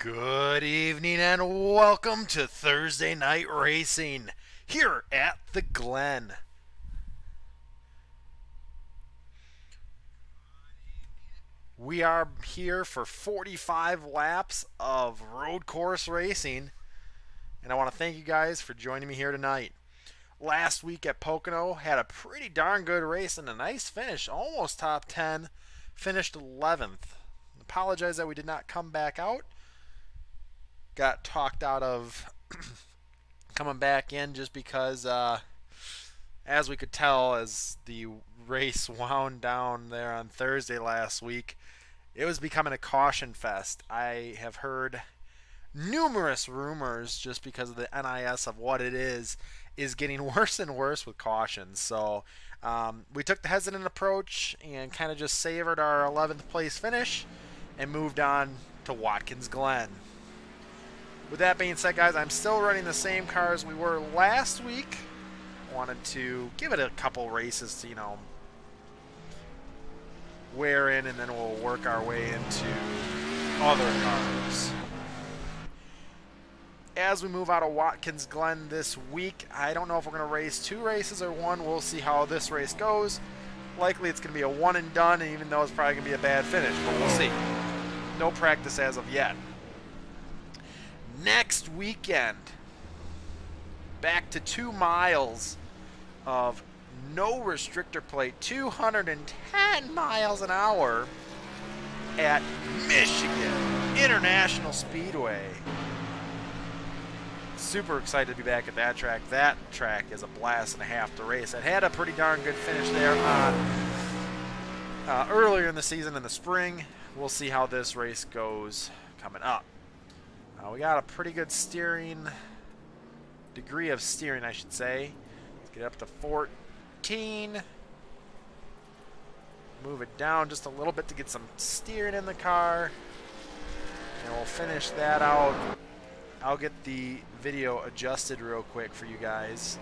Good evening and welcome to Thursday Night Racing here at the Glen. We are here for 45 laps of road course racing, and I want to thank you guys for joining me here tonight. Last week at Pocono had a pretty darn good race and a nice finish, almost top 10, finished 11th. Apologize that we did not come back out. Got talked out of coming back in just because, as we could tell, as the race wound down there on Thursday last week, it was becoming a caution fest. I have heard numerous rumors just because of the NIS of what it is getting worse and worse with cautions. So we took the hesitant approach and kind of just savored our 11th place finish and moved on to Watkins Glen. With that being said, guys, I'm still running the same cars we were last week. Wanted to give it a couple races to, wear in, and then we'll work our way into other cars. As we move out of Watkins Glen this week, I don't know if we're going to race two races or one. We'll see how this race goes. Likely it's going to be a one and done, even though it's probably going to be a bad finish, but we'll see. No practice as of yet. Next weekend, back to 2 miles of no restrictor plate, 210 miles an hour at Michigan International Speedway. Super excited to be back at that track. That track is a blast and a half to race. It had a pretty darn good finish there on earlier in the season in the spring. We'll see how this race goes coming up. We got a pretty good degree of steering, I should say. Let's get up to 14. Move it down just a little bit to get some steering in the car. And we'll finish that out. I'll get the video adjusted real quick for you guys.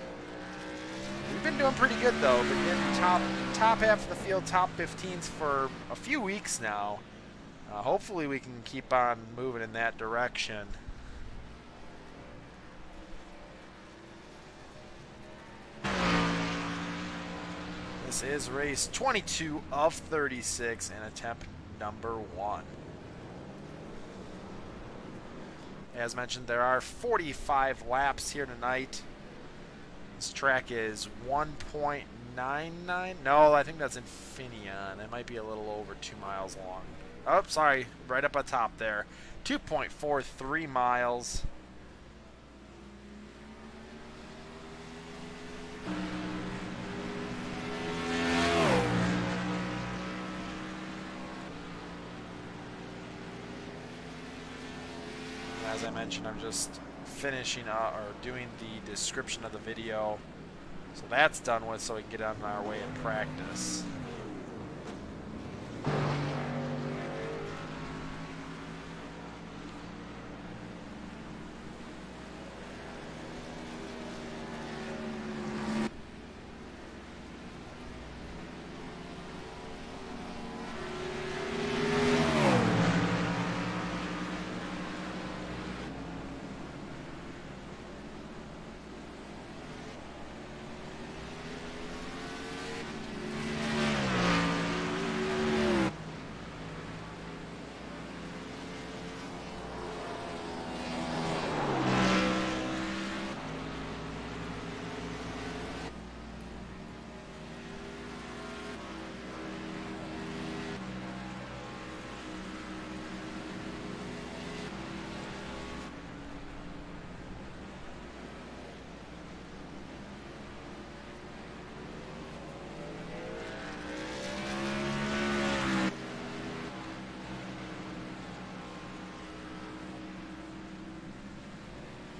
We've been doing pretty good though. Been getting top half of the field, top 15s for a few weeks now. Hopefully we can keep on moving in that direction. This is race 22 of 36 and attempt number 1. As mentioned, there are 45 laps here tonight. This track is 1.99. No, I think that's Infineon. It might be a little over 2 miles long. Oh, sorry, right up on top there. 2.43 miles. As I mentioned, I'm just finishing or doing the description of the video. So that's done with, so we can get on our way in practice.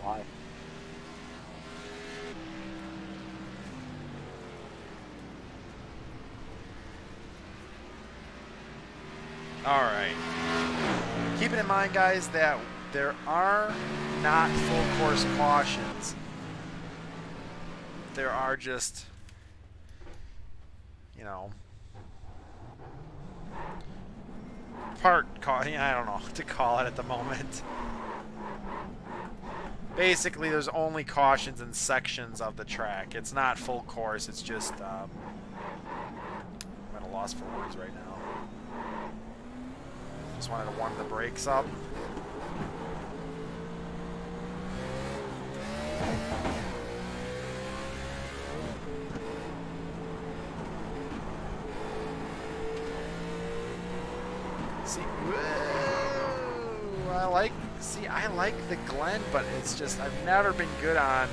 Why? All right. Keep it in mind, guys, that there are not full course cautions. There are just, I don't know what to call it at the moment. Basically, there's only cautions in sections of the track. It's not full course. It's just I'm at a loss for words right now. Just wanted to warm the brakes up. See, whoa, I like the Glen, but it's just I've never been good on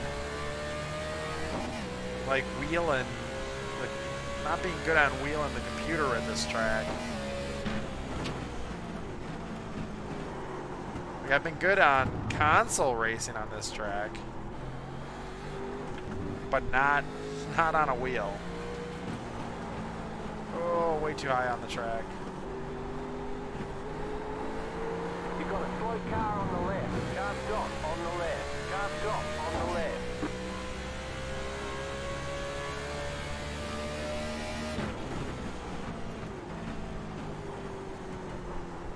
like wheeling, like not being good on wheeling the computer at this track. Like, I've been good on console racing on this track, but not on a wheel. Oh, way too high on the track. You've got a slow car on the left. Car stop on the left. Car stop on the left.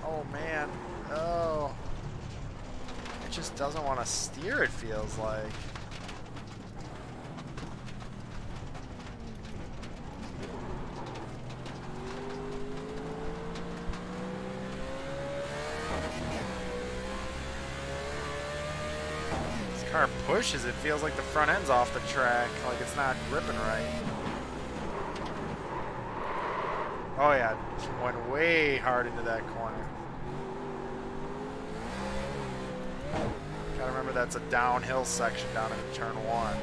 Oh man. Oh. It just doesn't want to steer, it feels like. Car pushes, it feels like the front end's off the track, like it's not gripping right. Oh yeah, went way hard into that corner. Gotta remember that's a downhill section down into turn 1.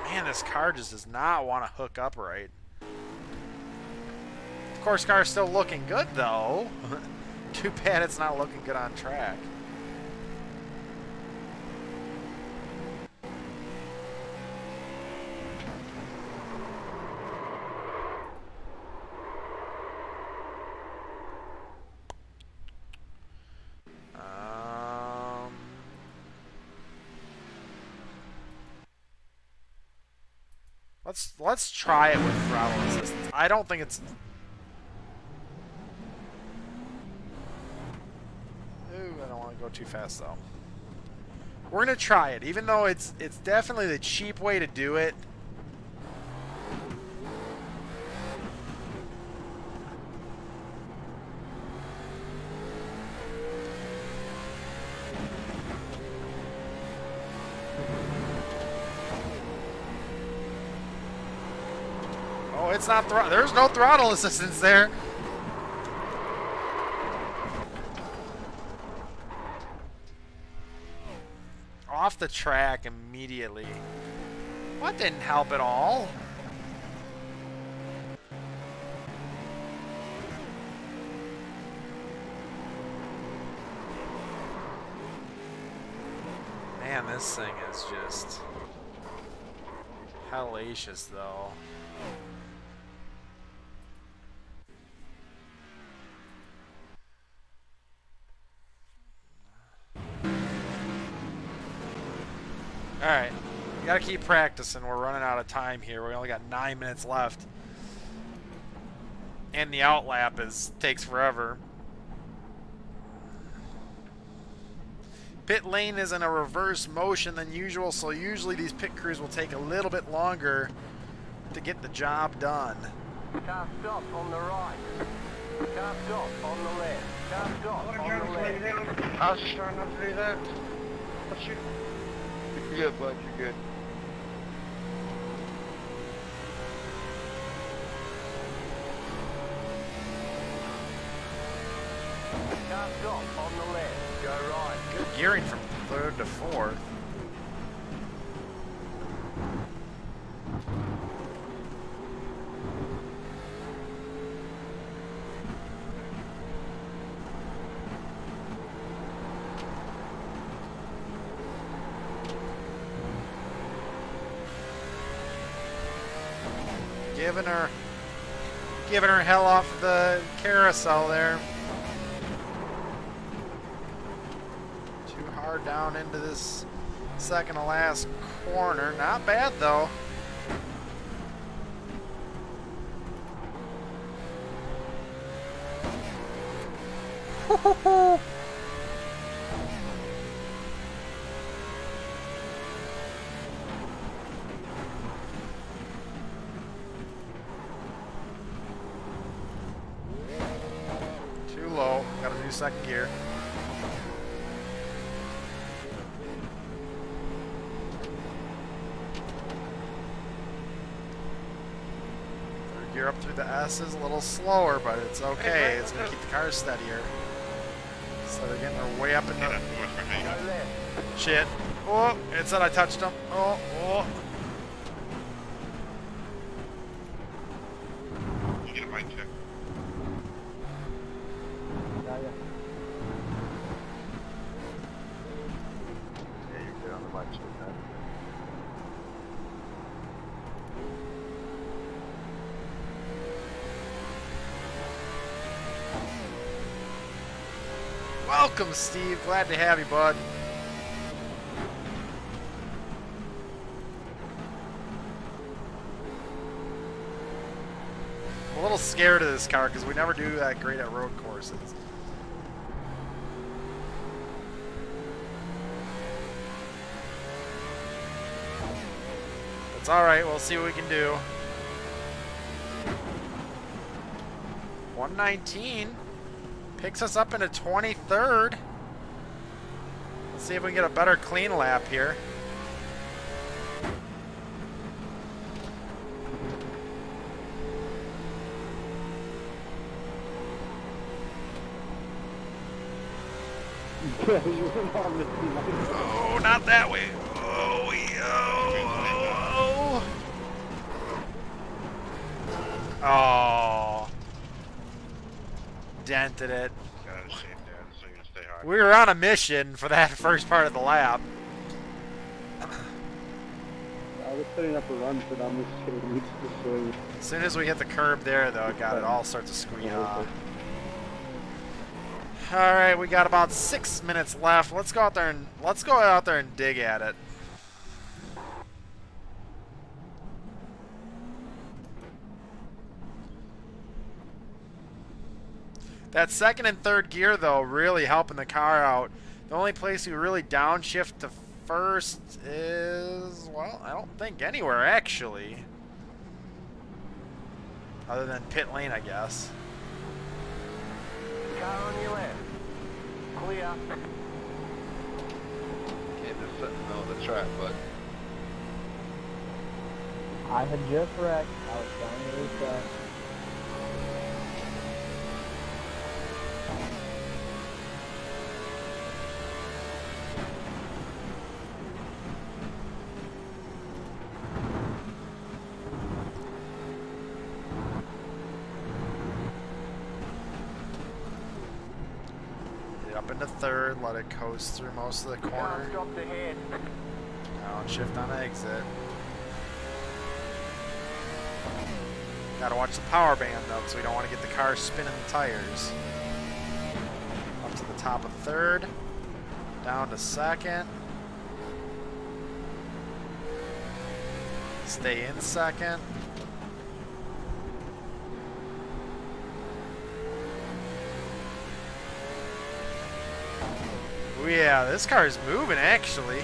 Man, this car just does not want to hook up right. Of course, car's still looking good, though. Too bad it's not looking good on track. Let's try it with throttle assistance. I don't think it's... Ooh, I don't want to go too fast though. We're gonna try it, even though it's definitely the cheap way to do it. Oh, it's not there's no throttle assistance there. Off the track immediately. Well, that didn't help at all. Man, this thing is just hellacious, though. Alright, we gotta keep practicing. We're running out of time here. We only got 9 minutes left. And the outlap takes forever. Pit lane is in a reverse motion than usual, so usually these pit crews will take a little bit longer to get the job done. Car stop on the right. Car stop on the left. Car stop on the left. I was just trying not to do that. What's your... You're good, bud. You're good. Car stop on the left. Go right. Good gearing from 3rd to 4th. Giving her hell off the carousel there. corner down into this second to last corner. Not bad though. Too low. Got to do second gear. Third gear up through the S's, a little slower, but it's okay. It's going to keep the car steadier. So they're getting their way up in the... Shit. Oh, it said I touched them. Oh, oh. You get a mic check. Yeah, you're good on the mic check, man. Welcome, Steve. Glad to have you, bud. I'm a little scared of this car because we never do that great at road courses. It's alright, we'll see what we can do. 119 picks us up into 23rd. Let's see if we can get a better clean lap here. Oh, not that way. Oh, oh, oh. Oh. Dented it. Got it safe there, so you're gonna stay hard. We were on a mission for that first part of the lap. I was setting up a run for them. As soon as we hit the curb there, though, it all starts to squeak off. All right, we got about 6 minutes left. Let's go out there and dig at it. That second and third gear, though, really helping the car out. The only place you really downshift to first is, well, I don't think anywhere, actually. Other than pit lane, I guess. Car on your left. Clear. Can't just sit in the middle of the track, but I had just wrecked. I was trying to reset. Up into third, let it coast through most of the Car corner. stopped ahead. Downshift on exit. Gotta watch the power band though, because we don't want to get the car spinning the tires. Up to the top of third, down to second. Stay in second. Oh yeah, this car is moving actually.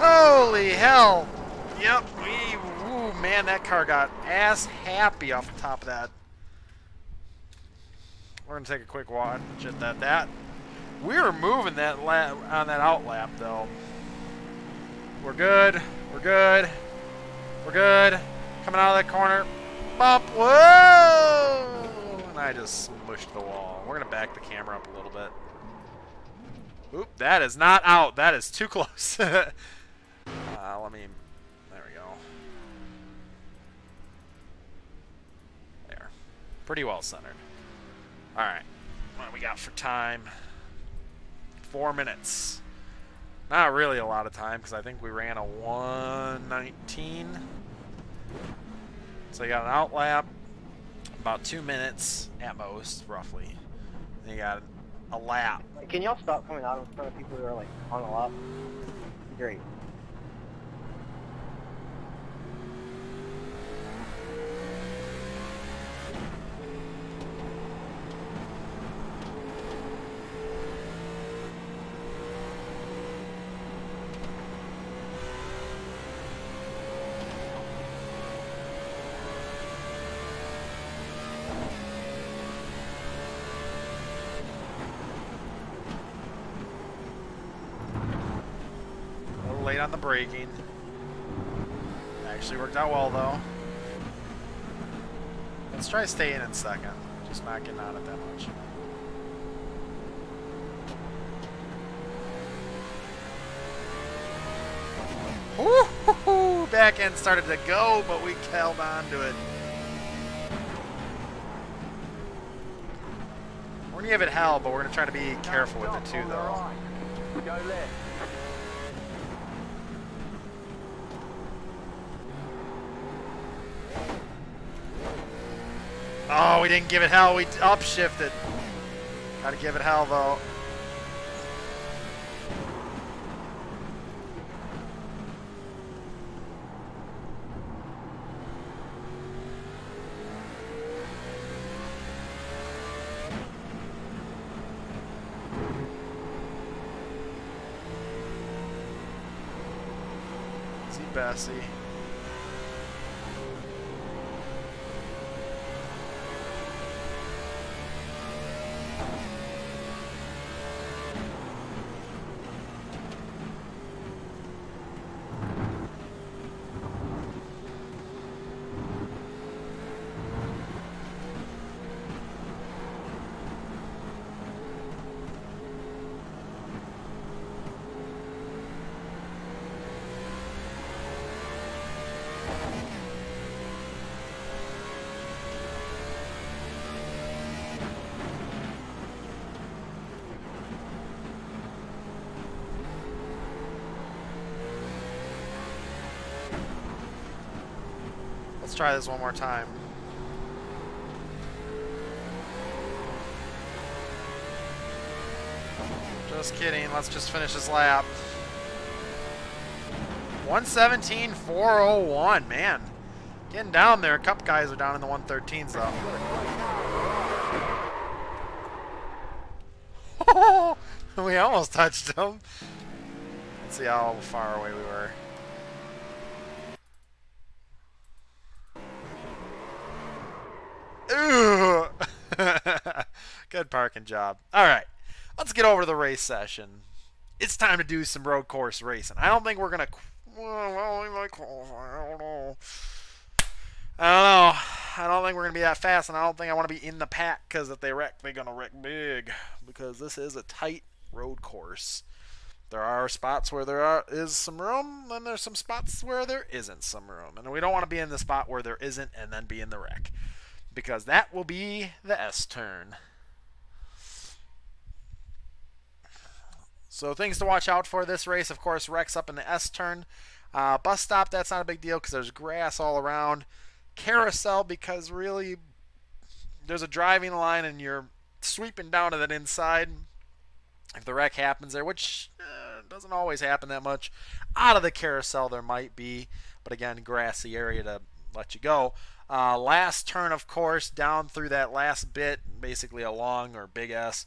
Holy hell! Yep, ooh, man, that car got ass happy off the top of that. We're gonna take a quick watch at that. We were moving that lap on that out lap though. We're good. We're good. We're good. Coming out of that corner. Bump. Whoa! And I just smushed the wall. We're gonna back the camera up a little bit. Oop, that is not out. That is too close. Let me. There we go. Pretty well centered. All right. What do we got for time? 4 minutes. Not really a lot of time because I think we ran a 1:19. So you got an out lap, about 2 minutes at most, roughly. Then you got a lap. Can y'all stop coming out in front of people who are like on the lot? Great. Late on the braking. Actually worked out well though. Let's try staying in second. Just not getting on it that much. Woo-hoo-hoo! Back end started to go, but we held on to it. We're gonna give it hell, but we're gonna try to be careful with it too though. Go left. Oh, we didn't give it hell. We upshifted. Gotta give it hell, though. See Bessie. Let's try this one more time. Just kidding. Let's just finish this lap. 1:17.401. Man, getting down there. A couple guys are down in the 113s though. We almost touched them. Let's see how far away we were. Ooh. Good parking job. All right, let's get over to the race session. It's time to do some road course racing. I don't think we're gonna. Well, we might qualify. I don't know. I don't think we're gonna be that fast, and I don't think I want to be in the pack because if they wreck, they're gonna wreck big. Because this is a tight road course. There are spots where there is some room, and there's some spots where there isn't some room, and we don't want to be in the spot where there isn't and then be in the wreck. Because that will be the S turn. So things to watch out for this race, of course, wrecks up in the S turn. Bus stop, that's not a big deal because there's grass all around. Carousel, because really there's a driving line and you're sweeping down to that inside. If the wreck happens there, which doesn't always happen that much. Out of the carousel there might be, but again, grassy area to let you go. Last turn, of course, down through that last bit, basically a long or big S.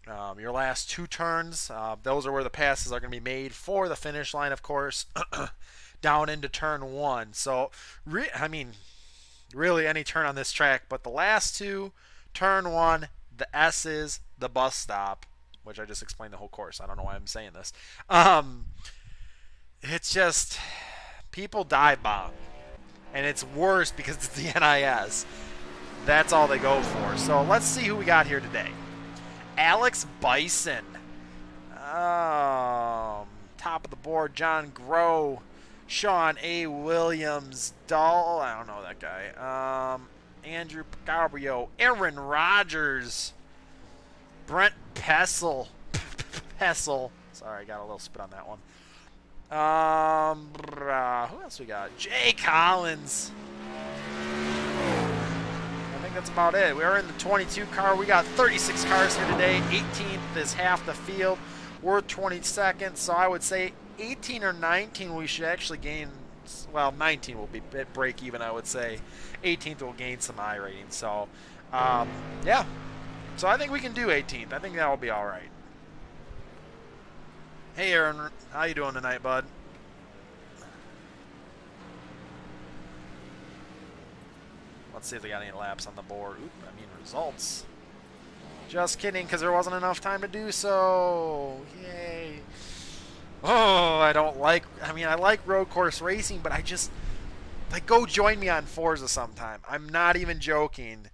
Your last two turns, those are where the passes are going to be made for the finish line, of course, down into turn one. So, I mean, really any turn on this track, but the last two, turn one, the S's, the bus stop, which I just explained the whole course. I don't know why I'm saying this. It's just, people dive bomb. And it's worse because it's the NIS. That's all they go for. So let's see who we got here today. Alex Bison. Top of the board, John Groh. Sean A. Williams. Dahl. I don't know that guy. Andrew Garbio, Aaron Rodgers, Brent Pessel. Sorry, I got a little spit on that one. Who else we got? Jay Collins. I think that's about it. We are in the 22 car. We got 36 cars here today. 18th is half the field. We're 22nd, so I would say 18 or 19 we should actually gain. Well, 19 will be break even, I would say. 18th will gain some I rating. So, yeah. So I think we can do 18th. I think that will be all right. Hey, Aaron. How you doing tonight, bud? Let's see if they got any laps on the board. Results. Just kidding, because there wasn't enough time to do so. Yay. Oh, I don't like... I like road course racing, but I just... Like, go join me on Forza sometime. I'm not even joking.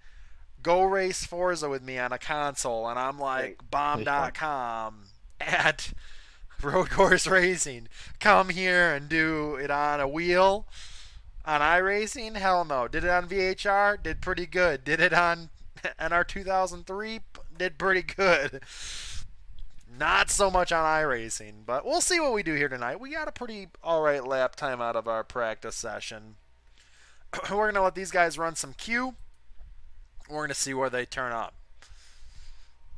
Go race Forza with me on a console, and I'm like, bomb.com at road course racing. Come here and do it on a wheel. On iRacing? Hell no. Did it on VHR? Did pretty good. Did it on NR 2003? Did pretty good. Not so much on iRacing, but we'll see what we do here tonight. We got a pretty alright lap time out of our practice session. We're going to let these guys run some Q. We're going to see where they turn up.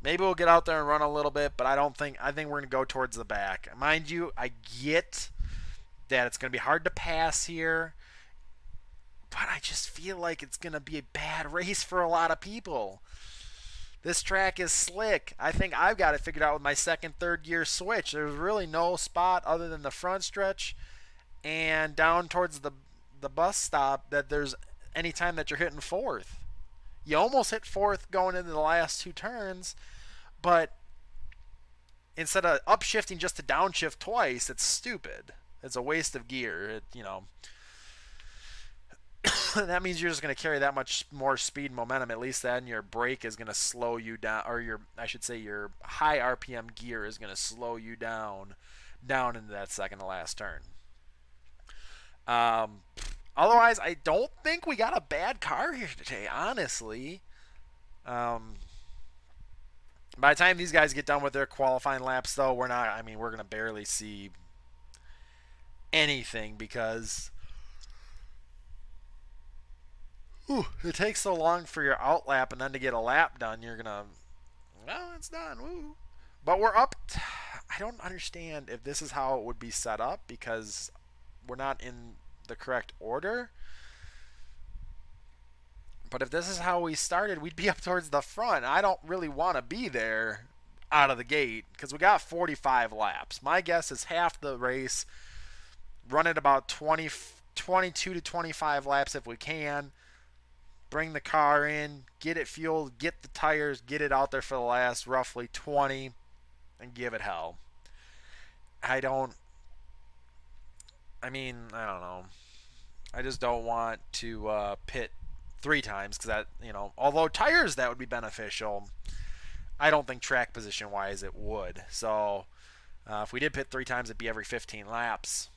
Maybe we'll get out there and run a little bit, but I think we're going to go towards the back. Mind you, I get that it's going to be hard to pass here, but I just feel like it's going to be a bad race for a lot of people. This track is slick. I think I've got it figured out with my second, third gear switch. There's really no spot other than the front stretch and down towards the bus stop that there's any time that you're hitting fourth. You almost hit fourth going into the last two turns, but instead of upshifting just to downshift twice, it's stupid. It's a waste of gear. That means you're just going to carry that much more speed and momentum. At least then your brake is going to slow you down, or your high RPM gear is going to slow you down into that second to last turn. Otherwise, I don't think we got a bad car here today, honestly. By the time these guys get done with their qualifying laps, though, we're going to barely see anything because it takes so long for your out lap and then to get a lap done, you're going to, well, it's done. Woo. But we're up. I don't understand if this is how it would be set up because we're not in the correct order. But if this is how we started, we'd be up towards the front. I don't really want to be there out of the gate because we got 45 laps. My guess is half the race, run it about 22 to 25 laps if we can. Bring the car in, get it fueled, get the tires, get it out there for the last roughly 20, and give it hell. I don't know. I just don't want to pit 3 times because that, although tires that would be beneficial, I don't think track position wise it would. So if we did pit 3 times, it'd be every 15 laps,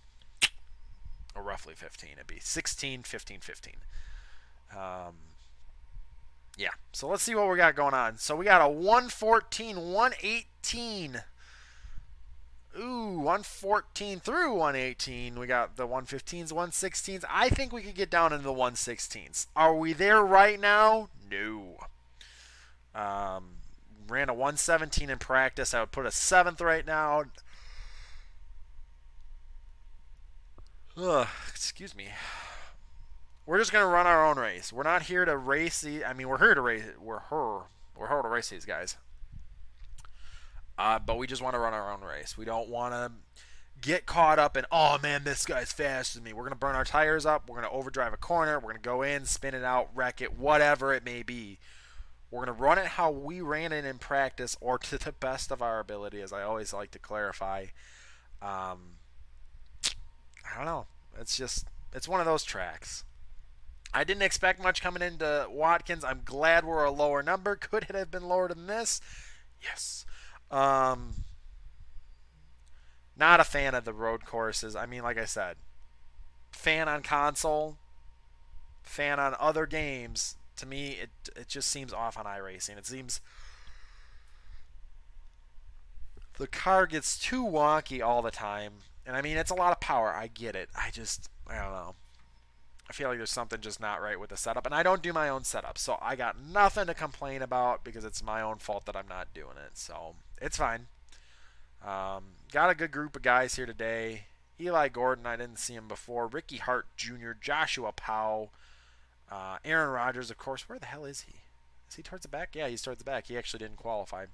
or roughly 15. It'd be 16, 15, 15. Yeah. So let's see what we got going on. So we got a 114, 118. Ooh, 114 through 118. We got the 115s, 116s. I think we could get down into the 116s. Are we there right now? No. Ran a 117 in practice. I would put a 7th right now. Excuse me. We're just gonna run our own race. We're not here to race we're here to race. We're here to race these guys. But we just want to run our own race. We don't want to get caught up in, oh man, this guy's faster than me. We're going to burn our tires up. We're going to overdrive a corner. We're going to go in, spin it out, wreck it, whatever it may be. We're going to run it how we ran it in practice or to the best of our ability, as I always like to clarify. I don't know. It's one of those tracks. I didn't expect much coming into Watkins. I'm glad we're a lower number. Could it have been lower than this? Yes. Not a fan of the road courses. Like I said, fan on console, fan on other games. To me, it just seems off on iRacing. It seems the car gets too wonky all the time. And I mean, it's a lot of power. I get it. I don't know. I feel like there's something just not right with the setup. And I don't do my own setup. So I got nothing to complain about because it's my own fault that I'm not doing it. So it's fine. Got a good group of guys here today. Eli Gordon, I didn't see him before. Ricky Hart Jr., Joshua Powell, Aaron Rodgers, of course. Where the hell is he? Is he towards the back? Yeah, he's towards the back. He actually didn't qualify.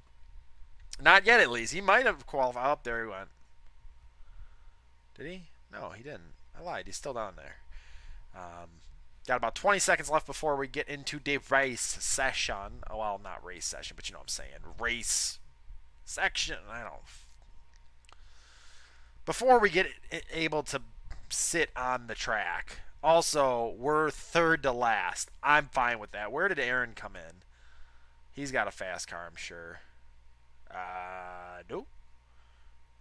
Not yet, at least. He might have qualified. Up there he went. Did he? No, he didn't. I lied. He's still down there. Got about 20 seconds left before we get into the race session. Oh, well, not race session, but you know what I'm saying. Race section. I don't. Before we get able to sit on the track. Also, we're third to last. I'm fine with that. Where did Aaron come in? He's got a fast car, I'm sure. Nope.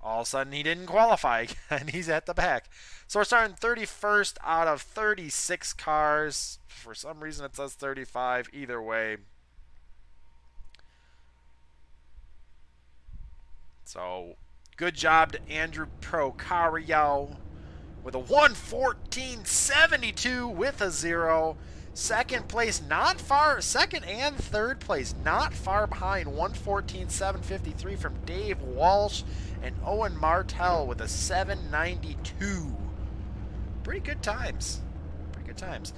All of a sudden, he didn't qualify, and he's at the back. So we're starting 31st out of 36 cars. For some reason, it says 35. Either way. So, good job to Andrew Procario with a 1:14.72 with a 0. Second place, not far. Second and third place, not far behind. 1:14.753 from Dave Walsh and Owen Martell with a 7:92. Pretty good times. Pretty good times.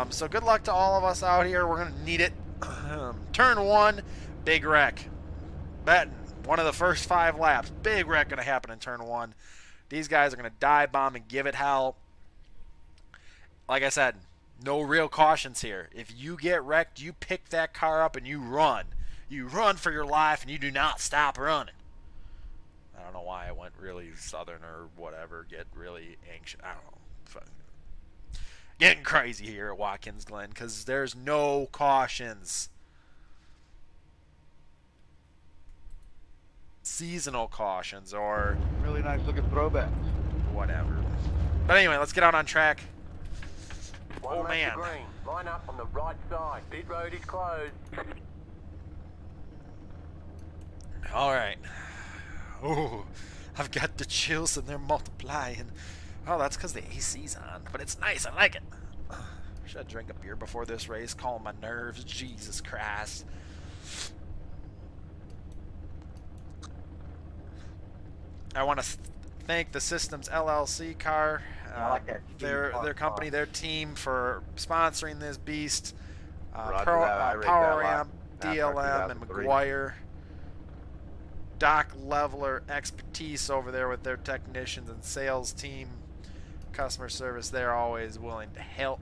So good luck to all of us out here. We're going to need it. Turn 1, big wreck. Betting. One of the first 5 laps. Big wreck going to happen in turn 1. These guys are going to dive bomb and give it hell. Like I said, no real cautions here. If you get wrecked, you pick that car up and you run. You run for your life and you do not stop running. I don't know why I went really southern or whatever. Get really anxious. I don't know. Getting crazy here at Watkins Glen because there's no cautions. Seasonal cautions or Really nice looking throwbacks. whatever. But anyway, let's get out on track. Oh, man. Green. Line up on the right side. Pit road is closed. All right. Oh, I've got the chills and they're multiplying. Oh, that's because the AC's on. But it's nice. I like it. Should I drink a beer before this race? Calm my nerves. Jesus Christ. I want to thank the Systems LLC car. I like that. Their company, their team for sponsoring this beast. Roger that. I rate Power that Amp, lot. DLM, and 2003. McGuire. Doc Leveler expertise over there with their technicians and sales team. Customer service, they're always willing to help.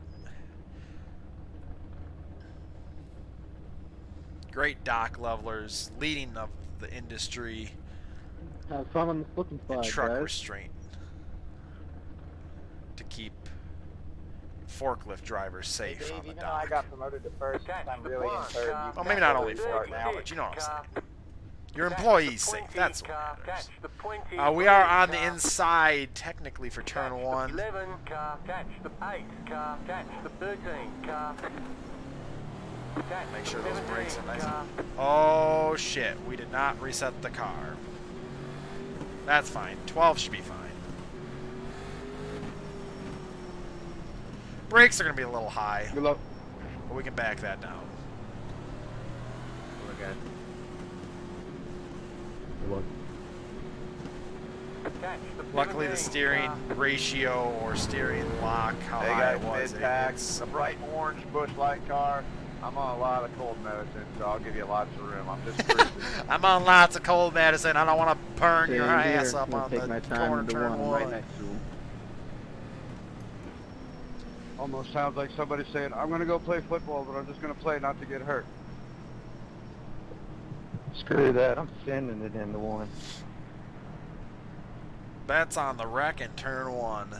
Great Doc Levelers, leading of the industry. Have fun on the flipping And slide, truck guys. restraint to keep forklift drivers safe Dave, on the even though I dock. got promoted to first, I'm really in third. You Well, can maybe not only start forklift, now. but you know what I'm Car. saying. Your employees safe. That's what Car. matters. Catch the 20. We are on the Car. inside, technically, for turn Catch 1. The 11 car. Catch the 8 car. Catch the 13 car. Catch Make sure the those brakes are 17 nice. car. Oh, shit. We did not reset the car. That's fine. 12 should be fine. Brakes are going to be a little high, Good luck. but we can back that down. We're good. Catch the Luckily, the 17 steering car. ratio or steering lock, how Hey high guys, it was, mid-pack, it's- a bright orange Bush Light car. I'm on a lot of cold medicine, so I'll give you lots of room. I'm just cruising. I'm on lots of cold medicine. I don't want to burn your Same here. ass up I'm gonna on take the my time corner into turn one 1. right next to him. Almost sounds like somebody saying, I'm going to go play football, but I'm just going to play not to get hurt. Screw that, I'm sending it into one. Bets on the wreck in turn 1.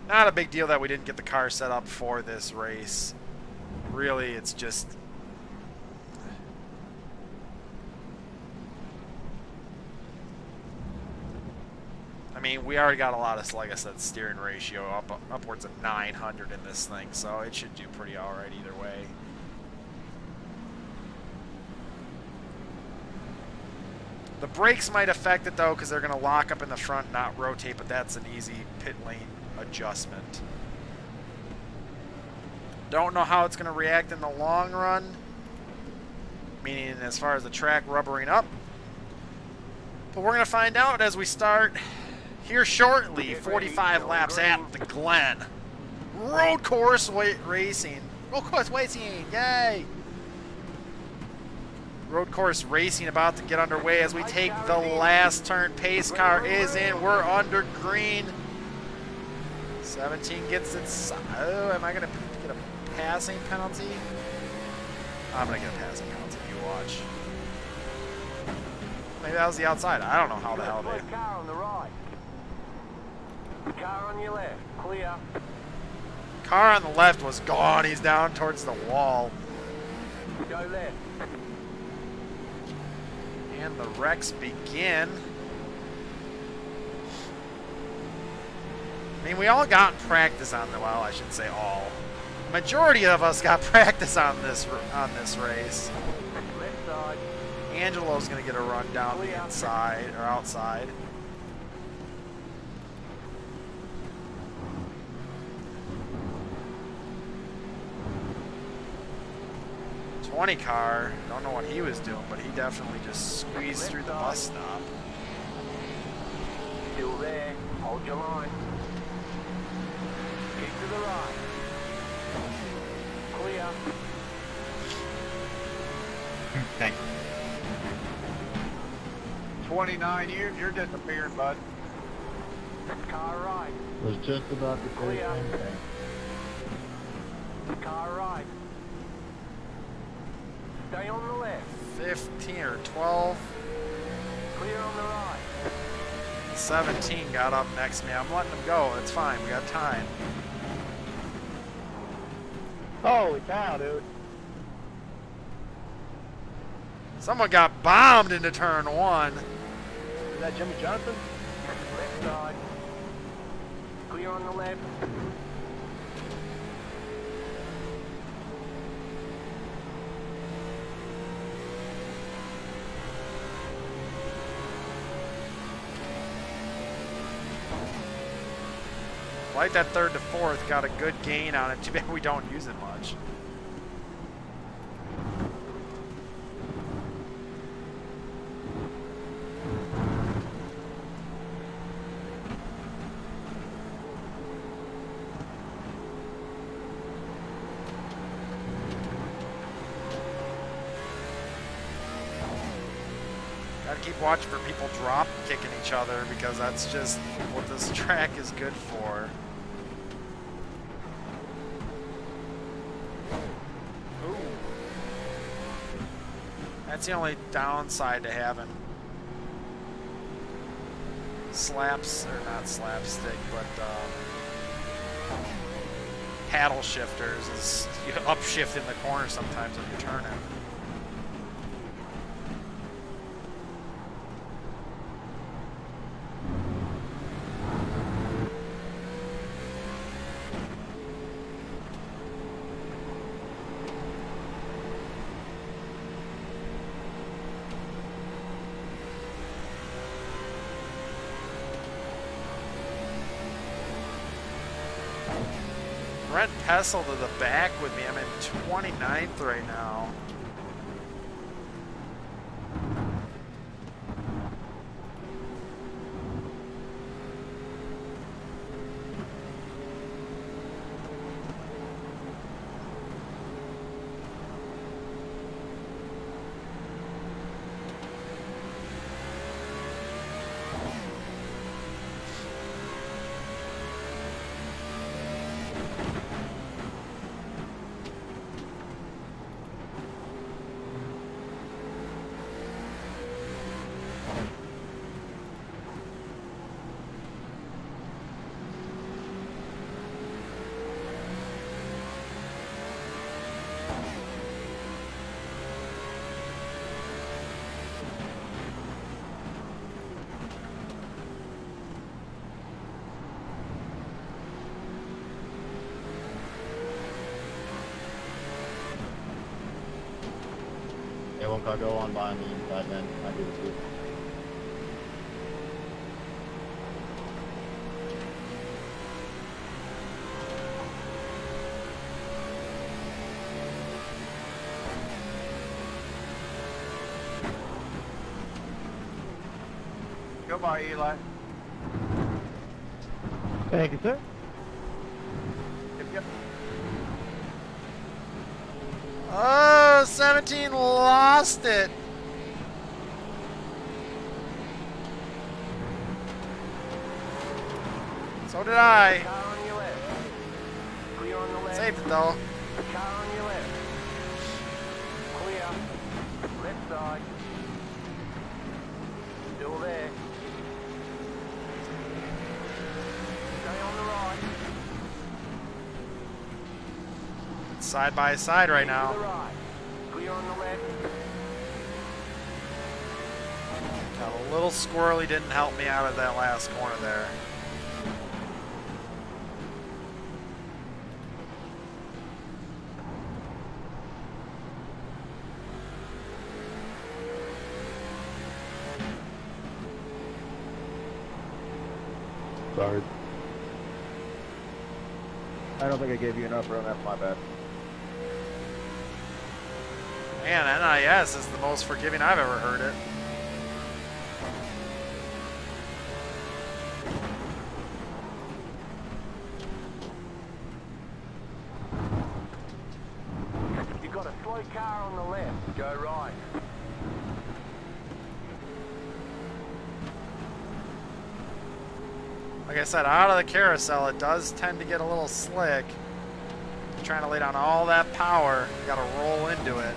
Not a big deal that we didn't get the car set up for this race. Really, it's just... I mean, we already got a lot of, like I said, steering ratio upwards of 900 in this thing, so it should do pretty all right either way. The brakes might affect it though, because they're going to lock up in the front, not rotate, but that's an easy pit lane adjustment. Don't know how it's going to react in the long run, meaning as far as the track rubbering up. But we're going to find out as we start here shortly. 45 laps at the Glen. Road course racing. Road course racing, yay! Road course racing about to get underway as we take the last turn. Pace car is in. We're under green. 17 gets its... Oh, am I going to get a passing penalty? I'm going to get a passing penalty. You watch. Maybe that was the outside. I don't know how the hell they... Car on the right. Car on your left. Clear. Car on the left was gone. He's down towards the wall. Go left. And the wrecks begin. I mean, we all got practice on the... Well, I should say all. Majority of us got practice on this race. Left side. Angelo's going to get a run down the inside, or outside. '20 car, don't know what he was doing, but he definitely just squeezed through the bus stop. Still there. Hold your line. Keep to the right. Clear. Thank you. 29 years, you're disappearing, bud. Car right. Was just about to say the Clear. same thing. Car right. Stay on the left. 15 or 12. Clear on the right. 17 got up next to me. I'm letting him go. It's fine. We got time. Holy cow, dude. Someone got bombed into turn 1. Is that Jimmy Johnson? Left side. Clear on the left. Like that third to fourth, got a good gain on it. Too bad we don't use it much. Gotta keep watching for people drop kicking each other because that's just what this track is good for. Ooh. That's the only downside to having slaps, or not slapstick, but paddle shifters is you upshift in the corner sometimes when you're turning. Brent Pessel to the back with me. I'm in 29th right now. Don't go on by on the inside, then I do too. Go by, Eli. Thank you, sir. Yep, yep. Oh, 17 lost it. So did I. Car on your left. Clear on the left. Saved it though. Car on your left. Clear. Left side. Still there. Stay on the right. Side by side right To the now. right. Clear on the left. Got a little squirrely, didn't help me out of that last corner there. Sorry. I don't think I gave you enough room. That's my bad. Man, NIS is the most forgiving I've ever heard it. You've got a slow car on the left. Go right. Like I said, out of the carousel, it does tend to get a little slick. You're trying to lay down all that power, you gotta roll into it.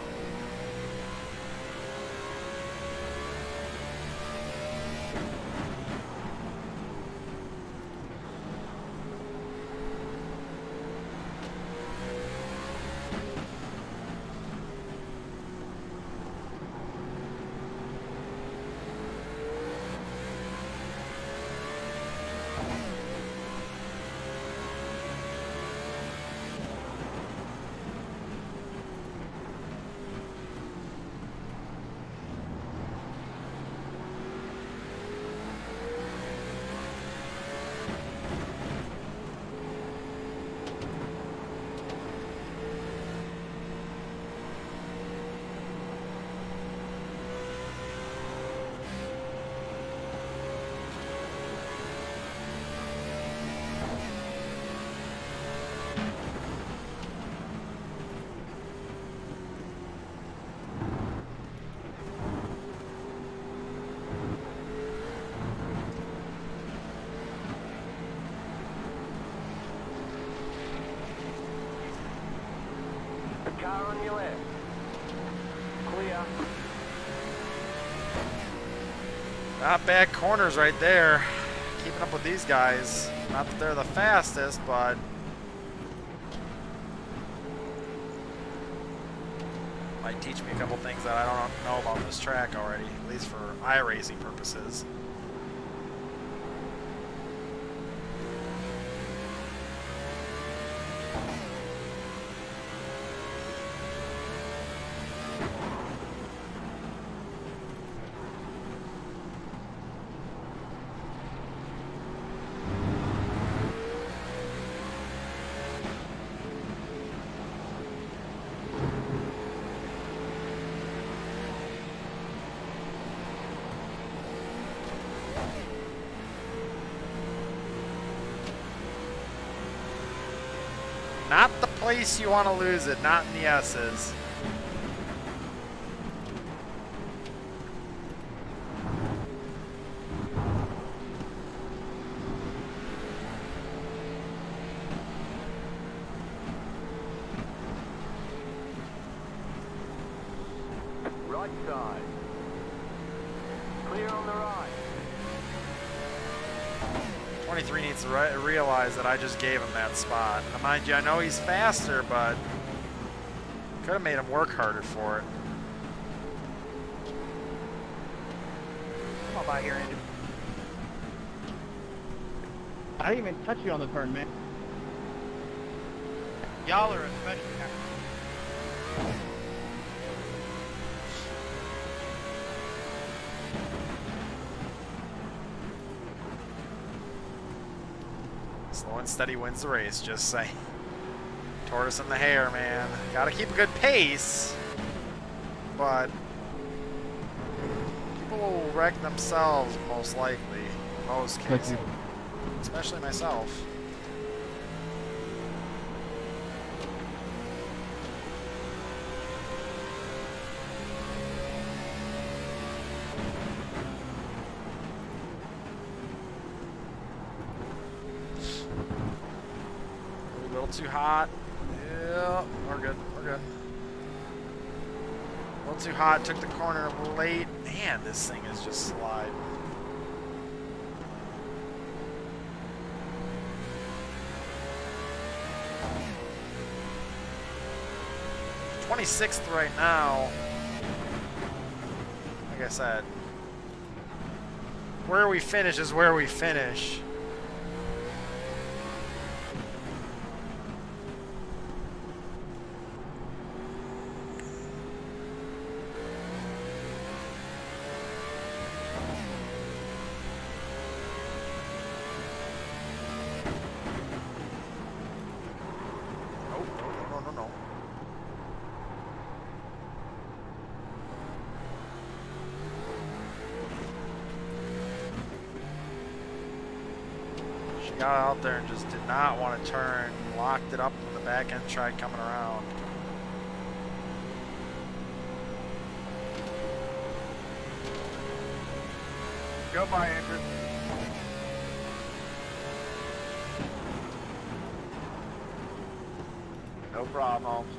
Car on your left. Clear. Not bad corners right there. Keeping up with these guys. Not that they're the fastest, but might teach me a couple things that I don't know about this track already, at least for iRacing purposes. Not the place you want to lose it, not in the S's. Right side. Clear on the right. 23 needs to realize that I just gave him that spot. Now, mind you, I know he's faster, but could have made him work harder for it. Come on by here, Andrew. I didn't even touch you on the turn, man. Y'all are especially Slow and steady wins the race, just saying. Tortoise in the hair, man. Gotta keep a good pace. But people will wreck themselves, most likely. In most cases. Especially myself. A little too hot. Yeah, we're good. We're good. A little too hot. Took the corner late. Man, this thing is just sliding. '26th right now. Like I said, where we finish is where we finish. No. She got out there and just did not want to turn, locked it up in the back end, tried coming around. Go by, Andrew. No problem, Holmes.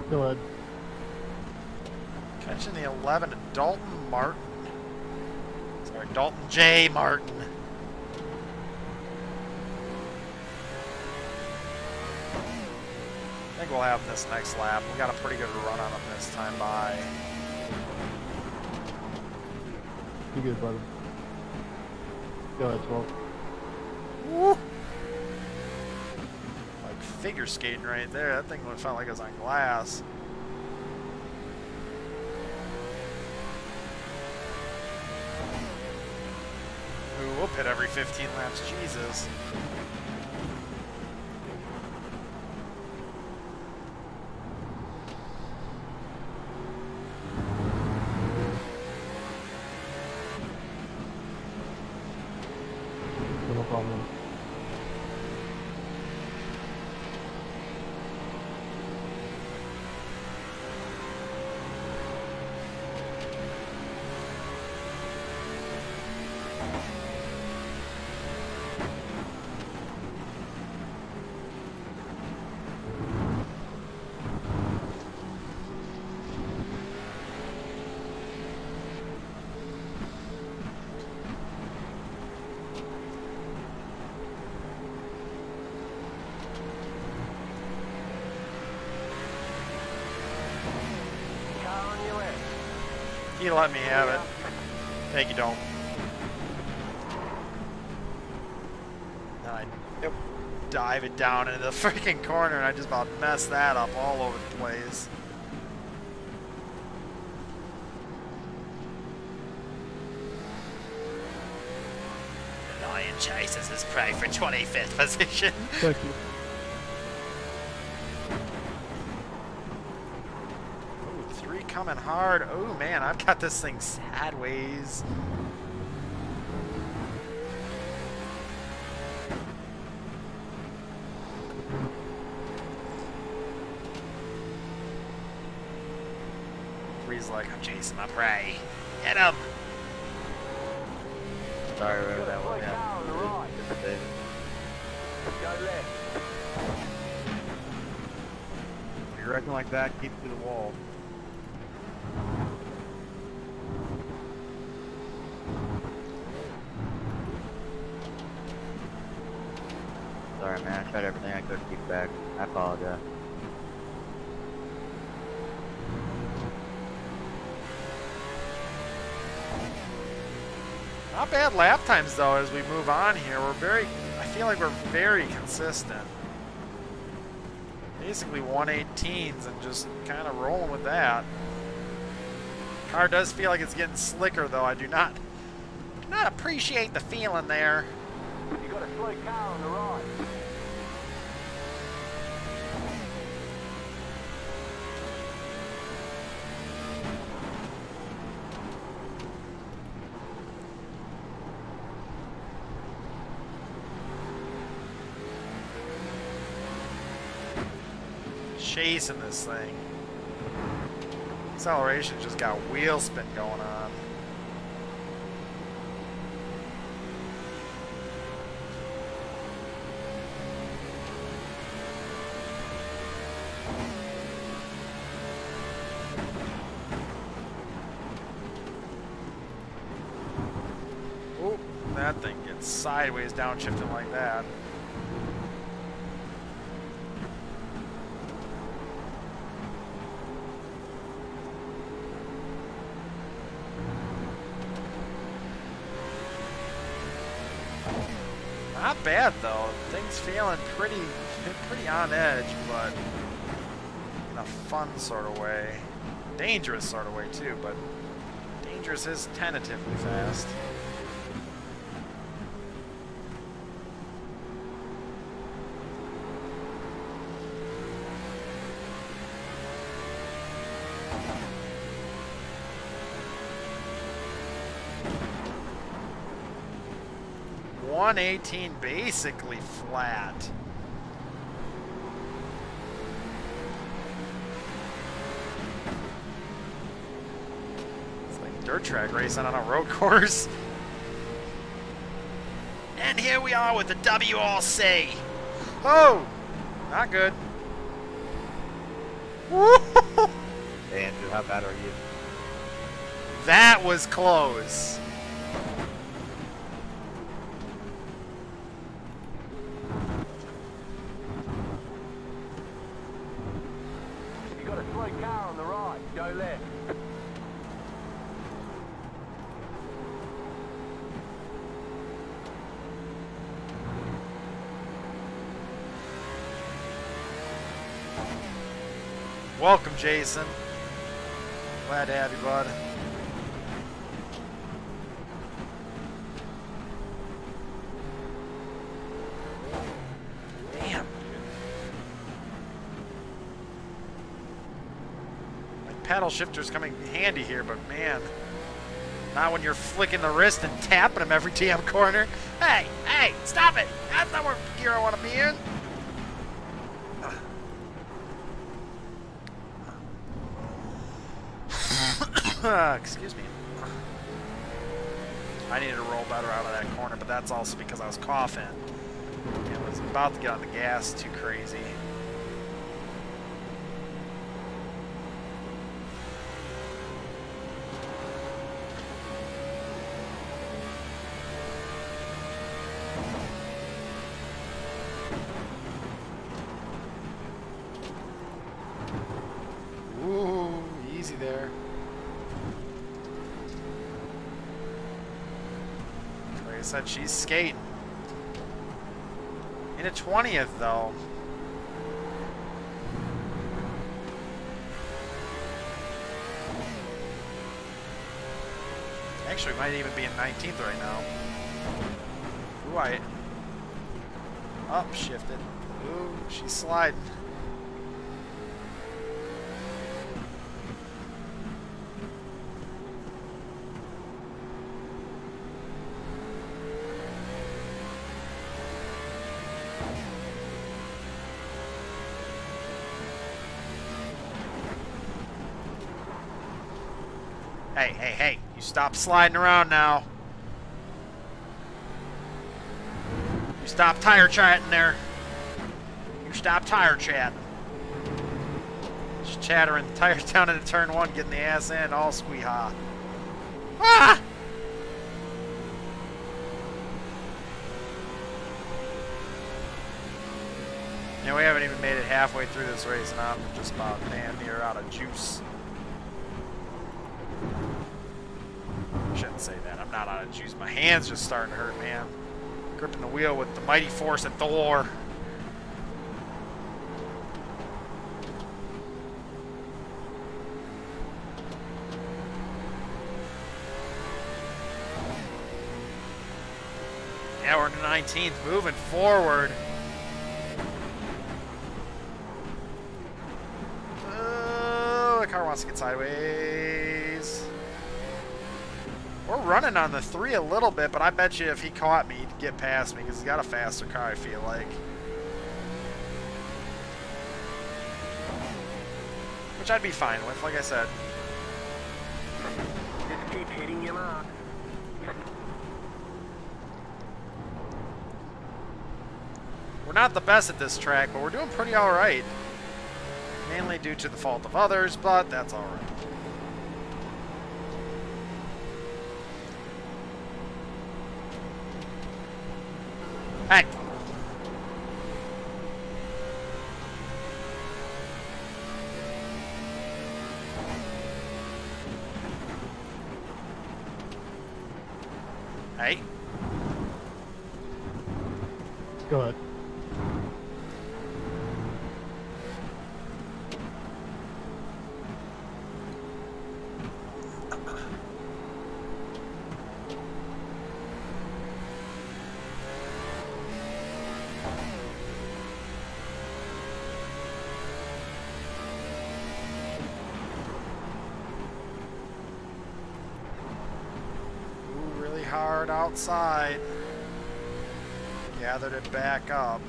Go ahead. Catching the 11 to Dalton Martin. Sorry, Dalton J. Martin. I think we'll have him this next lap. We got a pretty good run on him this time by. You good, brother? Go ahead, 12. Woo! Like figure skating right there. That thing would have felt like it was on glass. Ooh, we'll pit every 15 laps. Jesus. No problem. You let me have it. Thank you, don't. Then I dive it down into the freaking corner and I just about messed that up all over the place. chases his prey for 25th position. Thank you. Ooh, 3 coming hard. Oh man, I've got this thing sideways. Three's like, I'm chasing my prey. Get him! Sorry, You whatever got a that one slow car on the right. happened. Go left. If you're wrecking like that, keep it to the wall. Sorry, man. I tried everything I could to keep back. I apologize. Not bad lap times though as we move on here. I feel like we're very consistent. Basically 118s and just kind of rolling with that. Car does feel like it's getting slicker though. I do not appreciate the feeling there. You got a slow car on the right. Chasing this thing. Acceleration just got wheel spin going on. Oh, that thing gets sideways downshifting like that. Not bad though. Things feeling pretty on edge, but in a fun sort of way. Dangerous sort of way too, but dangerous is tentatively fast. .118 basically flat. It's like dirt track racing on a road course. And here we are with the WRC. Oh, not good. Hey, Andrew, how bad are you? That was close. You got a slow car on the right. Go left. Welcome, Jason. Glad to have you, bud. Damn, dude. Like paddle shifter's coming handy here, but man, not when you're flicking the wrist and tapping him every damn corner. Hey, hey, stop it! That's not where gear I want to be in. Excuse me. I needed to roll better out of that corner, but that's also because I was coughing. And I was about to get on the gas too crazy. Ooh, easy there. Like I said, she's skating. In a 20th, though. Actually, might even be in 19th right now. do I... Up, shifted. Ooh, she's sliding. Hey, hey, hey, you stop sliding around now. You stop tire chatting there. You stop tire chatting. Just chattering the tires down into turn one, getting the ass in, all squee-ha. Ah! Yeah, we haven't even made it halfway through this race, and I'm just about damn near out of juice. Shouldn't say that. I'm not out of juice. My hand's just starting to hurt, man. Gripping the wheel with the mighty force of Thor. Yeah, we're in the 19th, moving forward. Oh, the car wants to get sideways. We're running on the 3 a little bit, but I bet you if he caught me, he'd get past me because he's got a faster car, I feel like. Which I'd be fine with, like I said. Just keep hitting your mark. We're not the best at this track, but we're doing pretty alright. Mainly due to the fault of others, but that's alright. Hey! Hey! Go ahead. Hard outside. Gathered it back up.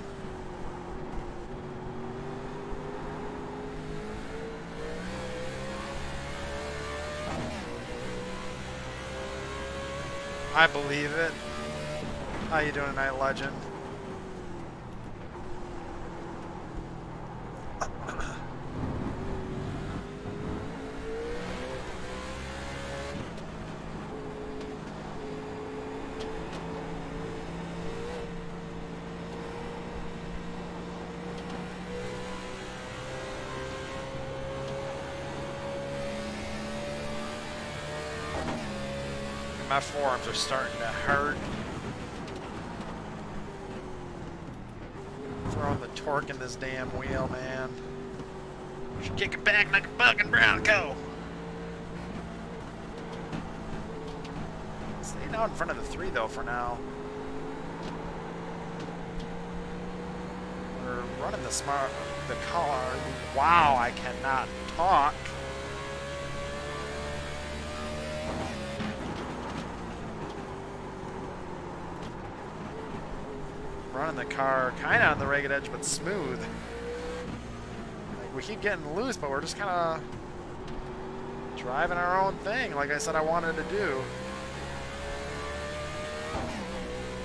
I believe it. How you doing tonight, legend? My forearms are starting to hurt. Throwing the torque in this damn wheel, man. Should kick it back like a fucking Bronco. Stay down in front of the 3 though for now. We're running the car. Wow, I cannot talk. Running the car kind of on the ragged edge, but smooth. Like, we keep getting loose, but we're just kind of driving our own thing, like I said I wanted to do.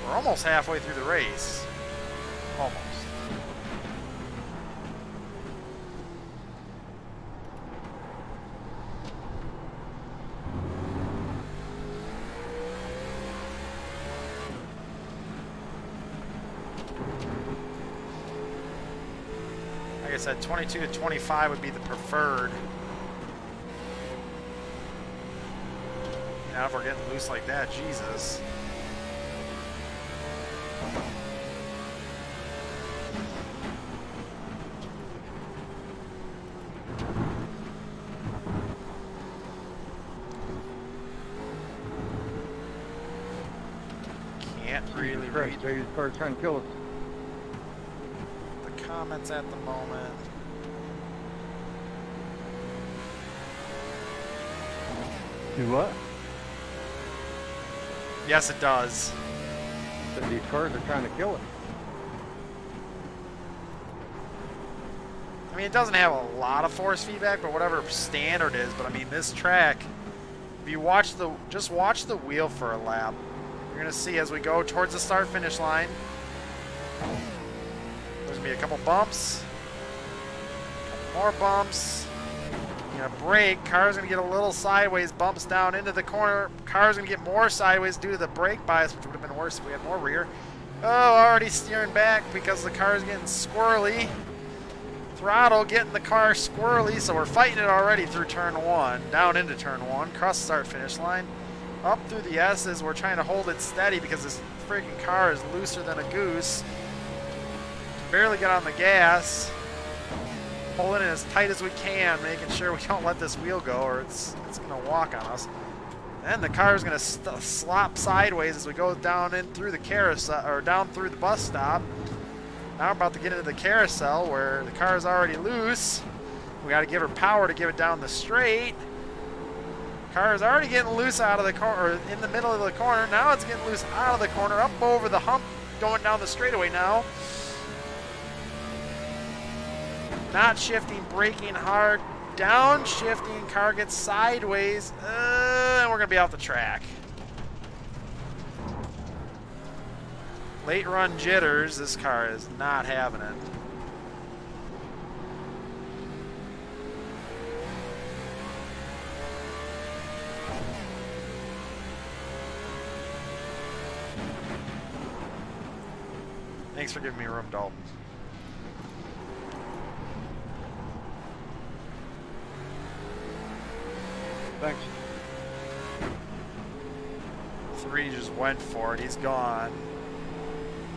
We're almost halfway through the race. Almost. Like I said, 22 to 25 would be the preferred. Now if we're getting loose like that, Jesus. can't really read This car's trying to kill us. the comments at the moment. Do what? Yes, it does. That these cars are trying to kill us. I mean, it doesn't have a lot of force feedback, but whatever standard is. But I mean, this track, if you watch just watch the wheel for a lap, you're gonna see as we go towards the start-finish line, there's gonna be a couple bumps, more bumps. You're gonna brake. Car's gonna get a little sideways, bumps down into the corner. Car's gonna get more sideways due to the brake bias, which would have been worse if we had more rear. Oh, already steering back because the car's getting squirrely. Throttle getting the car squirrely, so we're fighting it already through turn 1, down into turn 1, cross the start finish line, up through the S's. We're trying to hold it steady because this freaking car is looser than a goose. Barely get on the gas, pulling it as tight as we can, making sure we don't let this wheel go or it's gonna walk on us. Then the car is gonna slop sideways as we go down in through the carousel or down through the bus stop. Now we're about to get into the carousel where the car is already loose. We got to give her power to give it down the straight. Car is already getting loose out of the corner, in the middle of the corner. Now it's getting loose out of the corner, up over the hump, going down the straightaway now. Not shifting, braking hard, downshifting. Car gets sideways, and we're gonna be off the track. Late run jitters, this car is not having it. Thanks for giving me room, Dalton. Thanks. 3 just went for it, he's gone.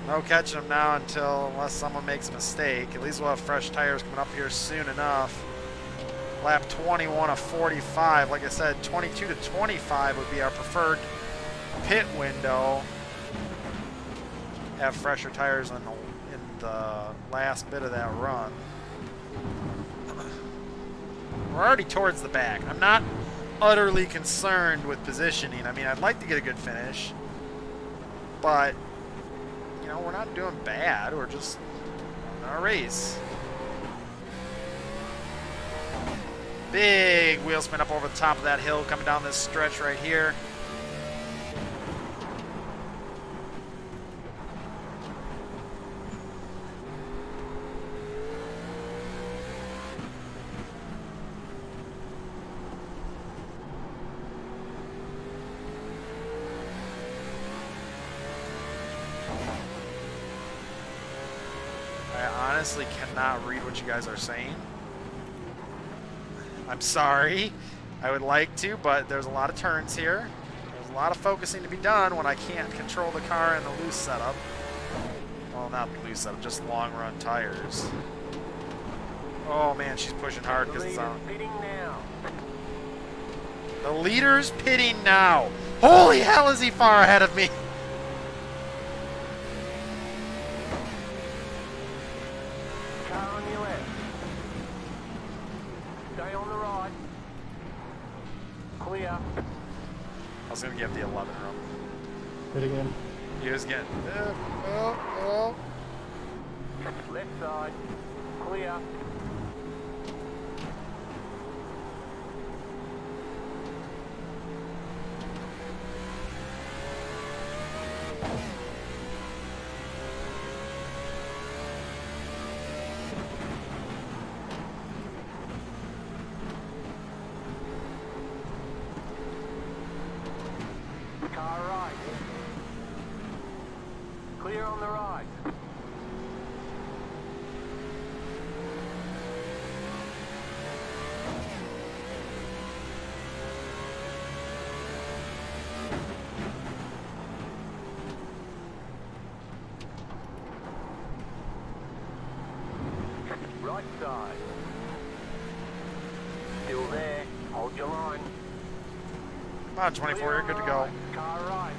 No catching him now unless someone makes a mistake. At least we'll have fresh tires coming up here soon enough. Lap 21 of 45. Like I said, 22 to 25 would be our preferred pit window. Have fresher tires in the last bit of that run. We're already towards the back. I'm not utterly concerned with positioning. I mean, I'd like to get a good finish, but you know, we're not doing bad. We're just on our race. Big wheel spin up over the top of that hill coming down this stretch right here. I honestly cannot read what you guys are saying. I'm sorry. I would like to, but there's a lot of turns here. There's a lot of focusing to be done when I can't control the car in the loose setup. Well, not the loose setup, just long run tires. Oh man, she's pushing hard because it's on. The leader's pitting now. Holy hell, is he far ahead of me? I was going to get the 11 room. Hit again. He was getting... Left side. Clear. Car right. Clear on the right. Right side. Still there. Hold your line. Come on, 24, you're good to go. Car right.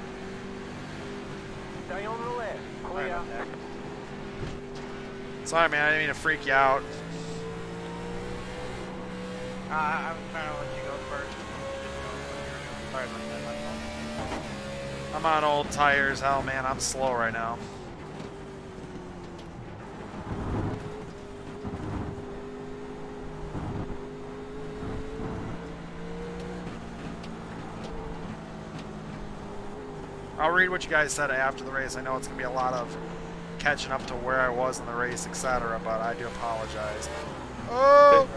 Stay on the left. Clear. Sorry, man. I didn't mean to freak you out. I was trying to let you go first. Sorry about that, my fault. I'm on old tires. Hell, man. I'm slow right now. I'll read what you guys said after the race. I know it's going to be a lot of catching up to where I was in the race, etc., but I do apologize. Oh!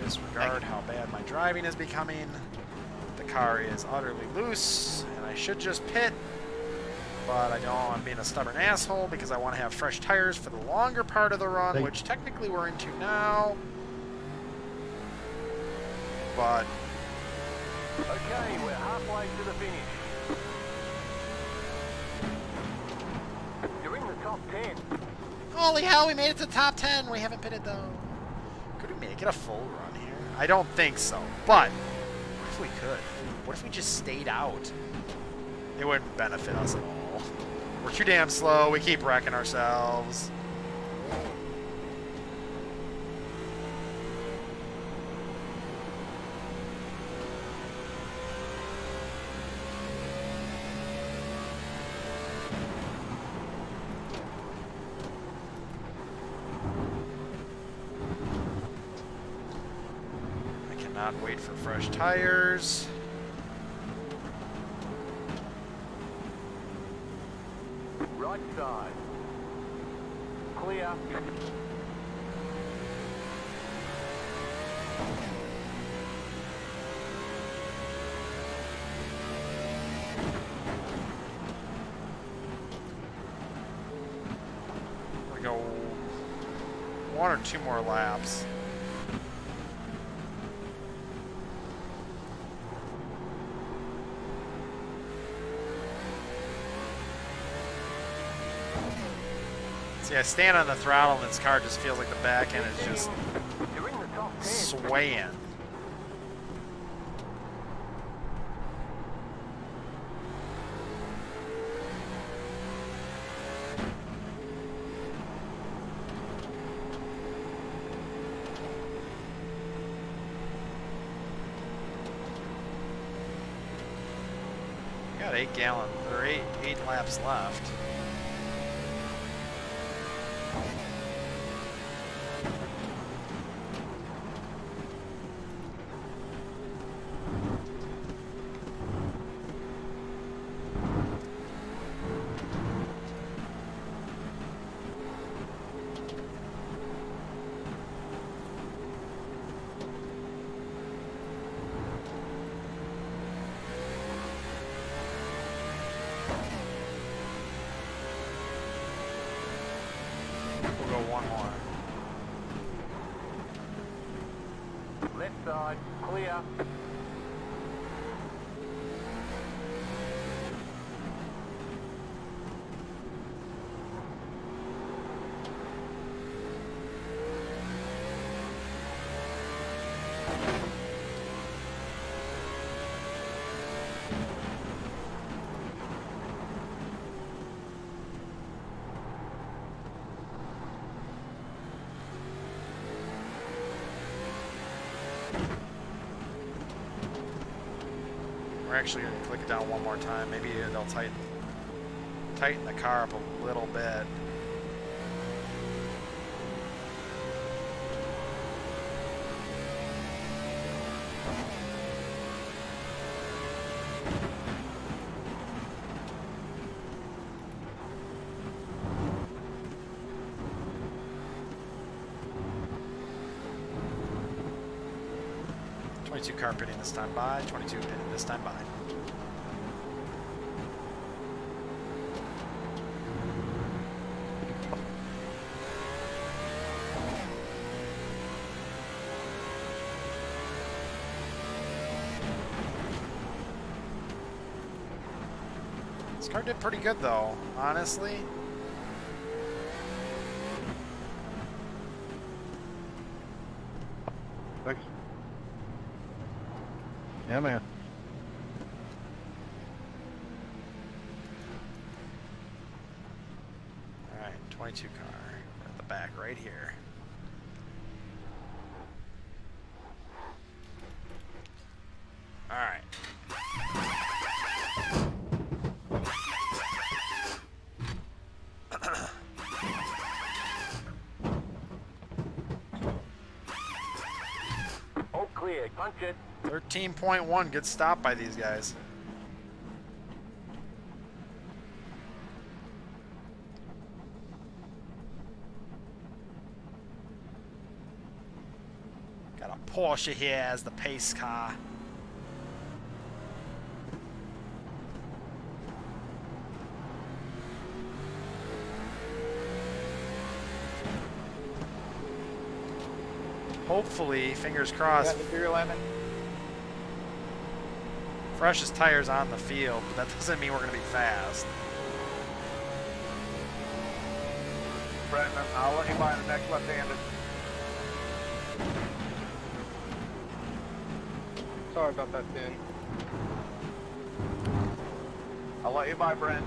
Disregard how bad my driving is becoming. The car is utterly loose, and I should just pit. But I know I'm being a stubborn asshole because I want to have fresh tires for the longer part of the run, which technically we're into now. But Okay, we're halfway to the finish. You're in the top 10. holy hell, we made it to the top 10. We haven't pitted though. Could we make it a full run here? I don't think so. But what if we could? What if we just stayed out? It wouldn't benefit us at all. We're too damn slow. We keep wrecking ourselves. Not wait for fresh tires. Right side. Clear. We go 1 or 2 more laps. See, I stand on the throttle and this car just feels like the back end is just You're in the top 10. swaying. We got 8 gallons or 8 laps left. We'll go 1 more. Left side. Clear. We're actually going to click it down 1 more time. Maybe they'll tighten the car up a little bit. Car pitting this time by, 22 pitting this time by. This car did pretty good though, honestly. Thanks. Yeah, man. All right, 22 car at the back right here. All right. All clear. Punch it. 13.1, good stop by these guys. Got a Porsche here as the pace car. Hopefully, fingers crossed, material limit. freshest tires on the field, but that doesn't mean we're going to be fast. Brendan, I'll let you buy the next left-handed. Sorry about that, Danny. I'll let you buy Brent.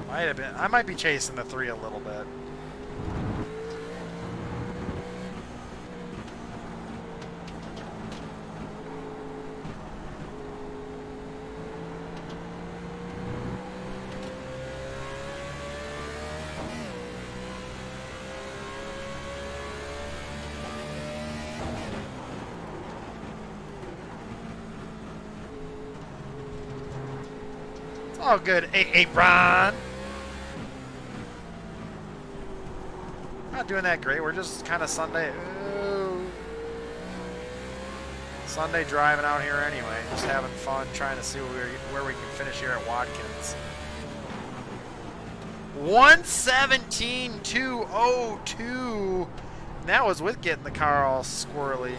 Might have been. I might be chasing the 3 a little bit. It's all good, Ron. Not doing that great. We're just kind of Sunday driving out here anyway. Just having fun, trying to see where we can finish here at Watkins. 117.202. And that was with getting the car all squirrely.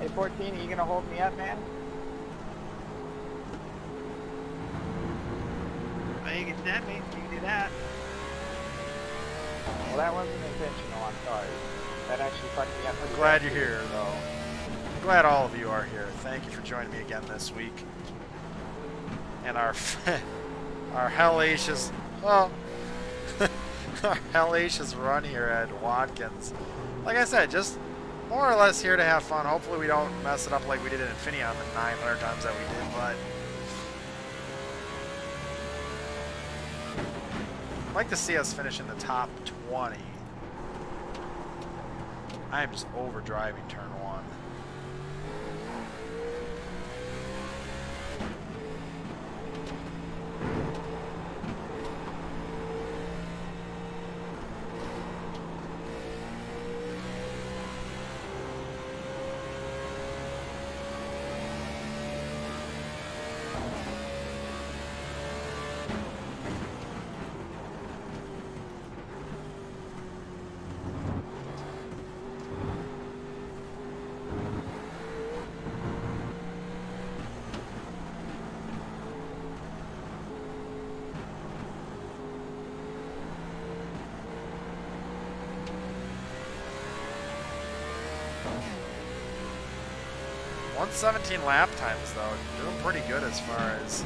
Hey, 14, are you gonna hold me up, man? Oh, you can send me. You can do that. Well, that wasn't intentional, I'm sorry. That actually fucked me up. I'm glad you're here, though. I'm glad all of you are here. Thank you for joining me again this week. And our hellacious, well, our hellacious run here at Watkins. Like I said, just more or less here to have fun. Hopefully we don't mess it up like we did in Infineon the 900 times that we did, but I'd like to see us finish in the top 20. I am just over driving turn 1. 117 lap times though, doing pretty good as far as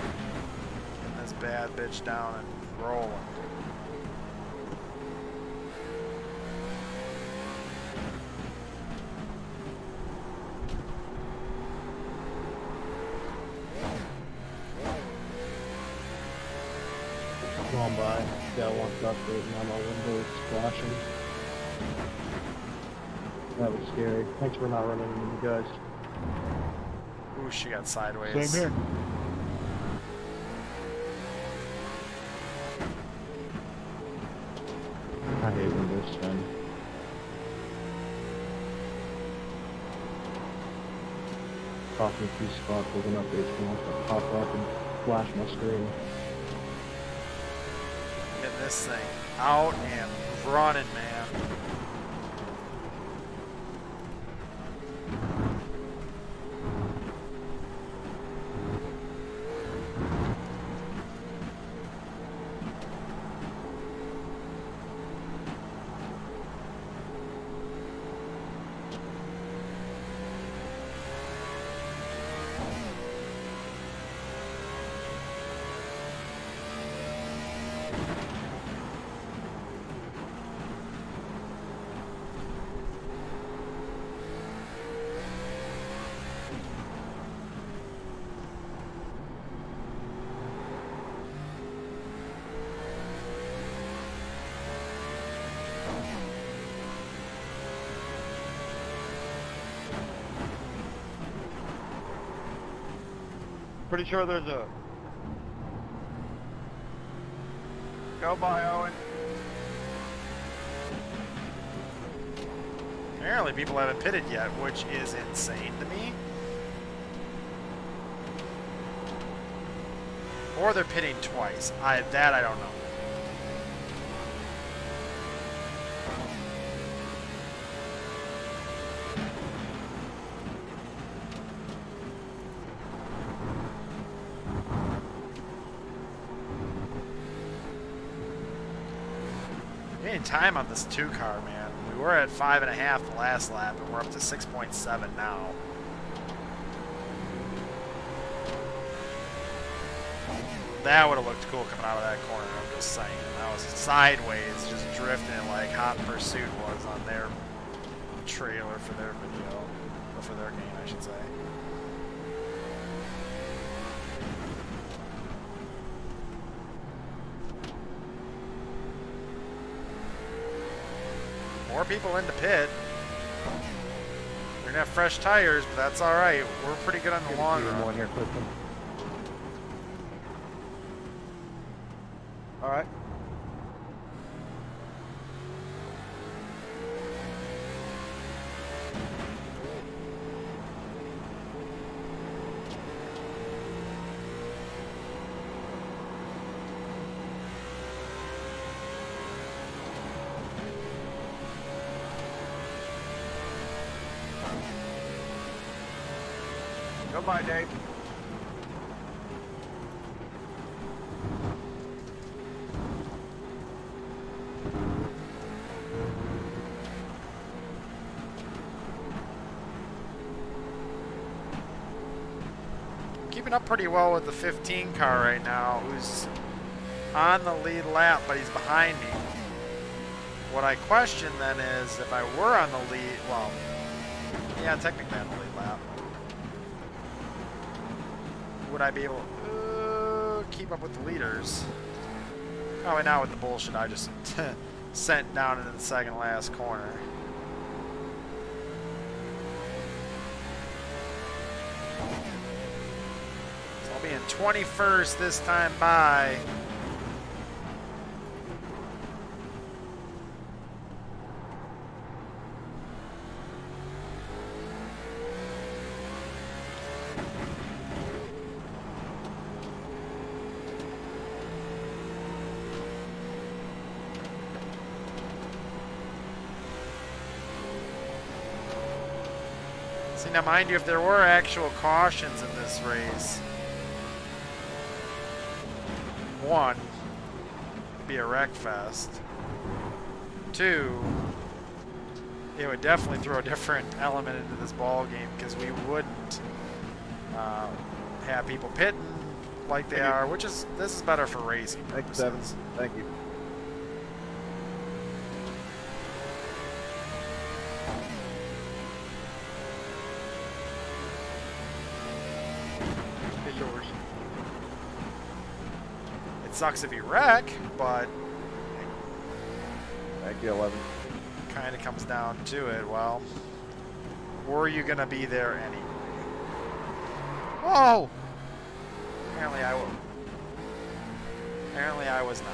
getting this bad bitch down and rolling. Going by. Got one update and now my windows flashing. That was scary. Thanks for not running into me, guys. Ooh, she got sideways. Same here. I hate windows spin. Talking to spots with an update wants to pop up and flash my screen. Get this thing out and running, man. Pretty sure there's a... Go by, Owen. Apparently people haven't pitted yet, which is insane to me. Or they're pitting twice. That I don't know. Getting time on this 2 car, man. We were at 5.5 the last lap, and we're up to 6.7 now. That would have looked cool coming out of that corner, I'm just saying. That was sideways, just drifting like Hot Pursuit was on their trailer for their video. Or for their game, I should say. More people in the pit. They're gonna have fresh tires, but that's all right. We're pretty good on the long run. One here quickly. All right. Go by, Dave. Keeping up pretty well with the 15 car right now, who's on the lead lap, but he's behind me. What I question then is if I were on the lead, well, yeah, technically on the lead lap, would I be able to keep up with the leaders? Probably not with the bullshit I just sent down into the second last corner. So I'll be in 21st this time by. See, now mind you, if there were actual cautions in this race, 1, it'd be a wreck fest. 2, it would definitely throw a different element into this ball game because we wouldn't have people pitting like they are, which is this is better for racing Thank you, purposes. Seven. Thank you. It's yours. It sucks if you wreck, but Thank you, 11. kind of comes down to it. Well, were you gonna be there anyway? Whoa! Apparently I will. Apparently I was not.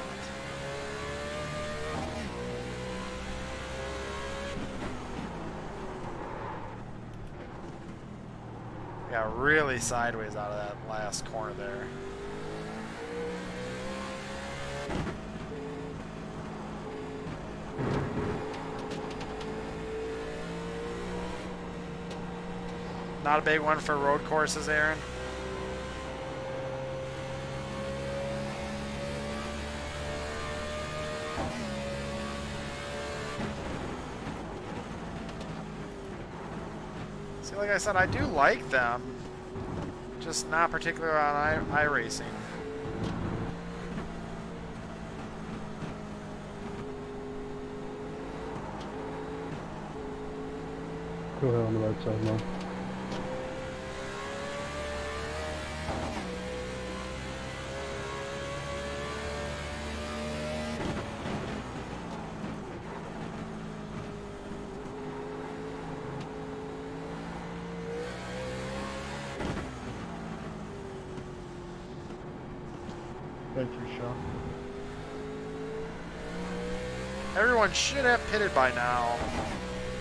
Got really sideways out of that last corner there. Not a big one for road courses, Aaron. See, like I said, I do like them, just not particular on iRacing. Go ahead on the right side now. Thank you, Sean. Everyone should have pitted by now.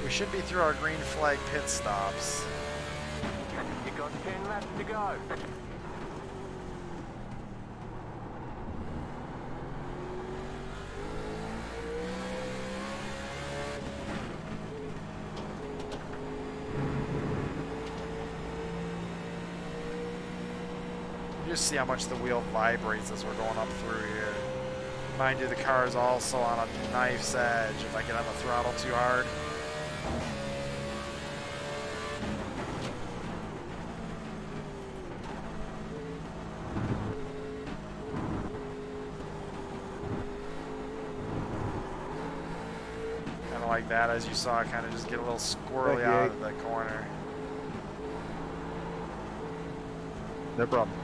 We should be through our green flag pit stops. You got 10 laps to go. You just see how much the wheel vibrates as we're going up through here. Mind you, the car is also on a knife's edge if I get on the throttle too hard. Kind of like that, as you saw, kind of just get a little squirrely out of the corner. No problem.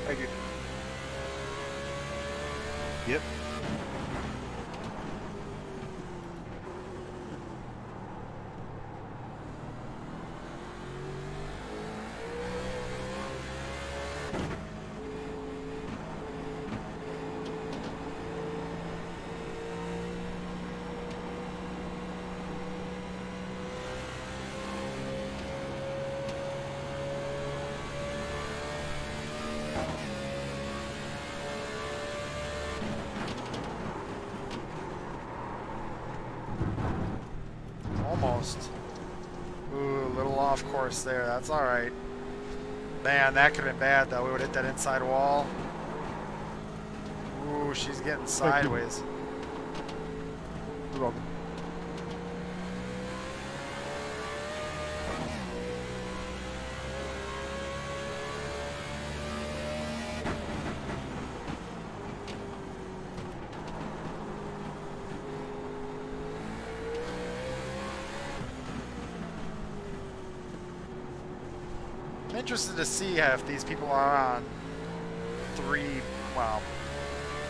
Thank you. Yep. Almost. Ooh, a little off course there. That's all right. Man, that could have been bad, though. We would hit that inside wall. Ooh, she's getting sideways. You're welcome. I'm interested to see if these people are on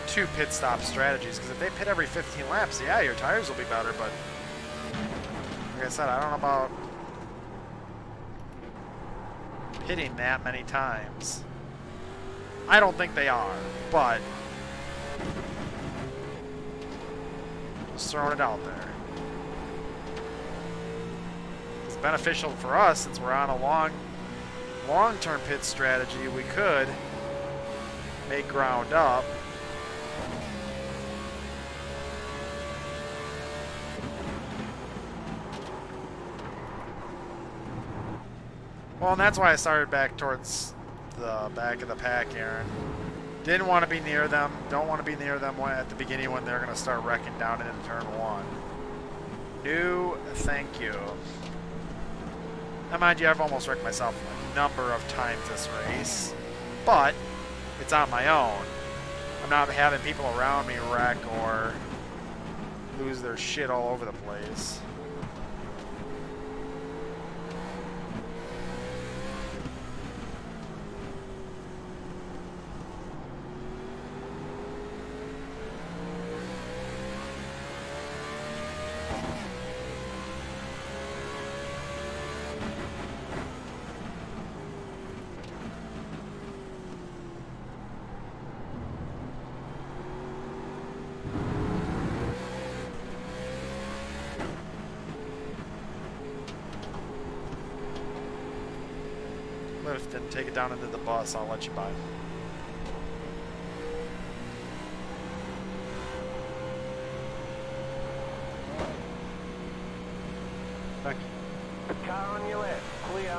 two pit stop strategies, because if they pit every 15 laps, yeah, your tires will be better, but like I said, I don't know about pitting that many times. I don't think they are, but just throwing it out there. It's beneficial for us since we're on a long long-term pit strategy, we could make ground up. Well, and that's why I started back towards the back of the pack, Aaron. Didn't want to be near them. Don't want to be near them at the beginning when they're going to start wrecking down into turn 1. No, thank you. Now, mind you, I've almost wrecked myself a number of times this race, but it's on my own. I'm not having people around me wreck or lose their shit all over the place. Then take it down into the bus. I'll let you by. Thank you. Car on your left, clear.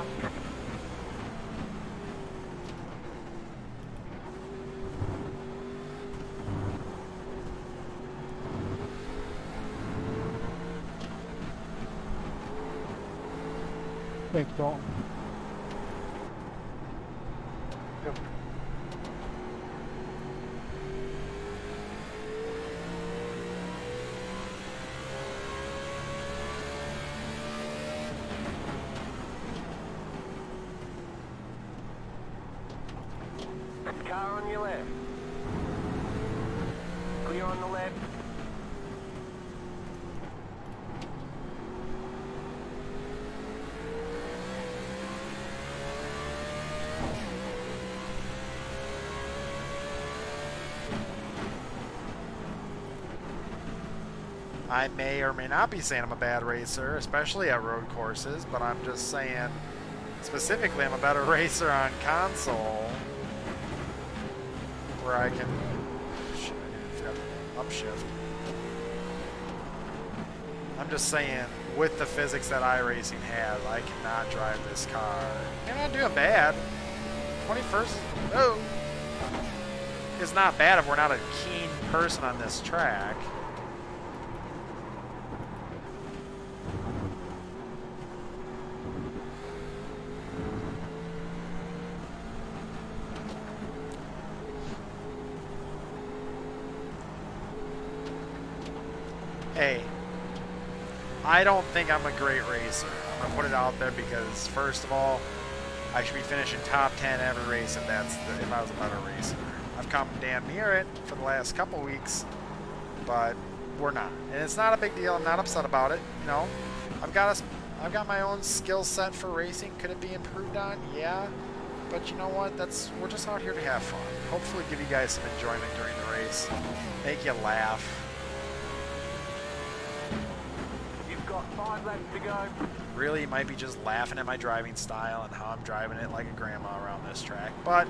Thanks, Dalton. Car on your left. Clear on the left. I may or may not be saying I'm a bad racer, especially at road courses, but I'm just saying specifically I'm a better racer on console where I can upshift. I'm just saying with the physics that iRacing has, I cannot drive this car. I'm not doing bad. 21st, oh, it's not bad if we're not a keen person on this track. Hey, I don't think I'm a great racer. I'm going to put it out there because, first of all, I should be finishing top 10 every race if I was a better racer. I've come damn near it for the last couple weeks, but we're not. And it's not a big deal. I'm not upset about it. You know, I've got my own skill set for racing. Could it be improved on? Yeah. But you know what? We're just out here to have fun. Hopefully give you guys some enjoyment during the race. Make you laugh. Got 5 laps to go. Really might be just laughing at my driving style and how I'm driving it like a grandma around this track. But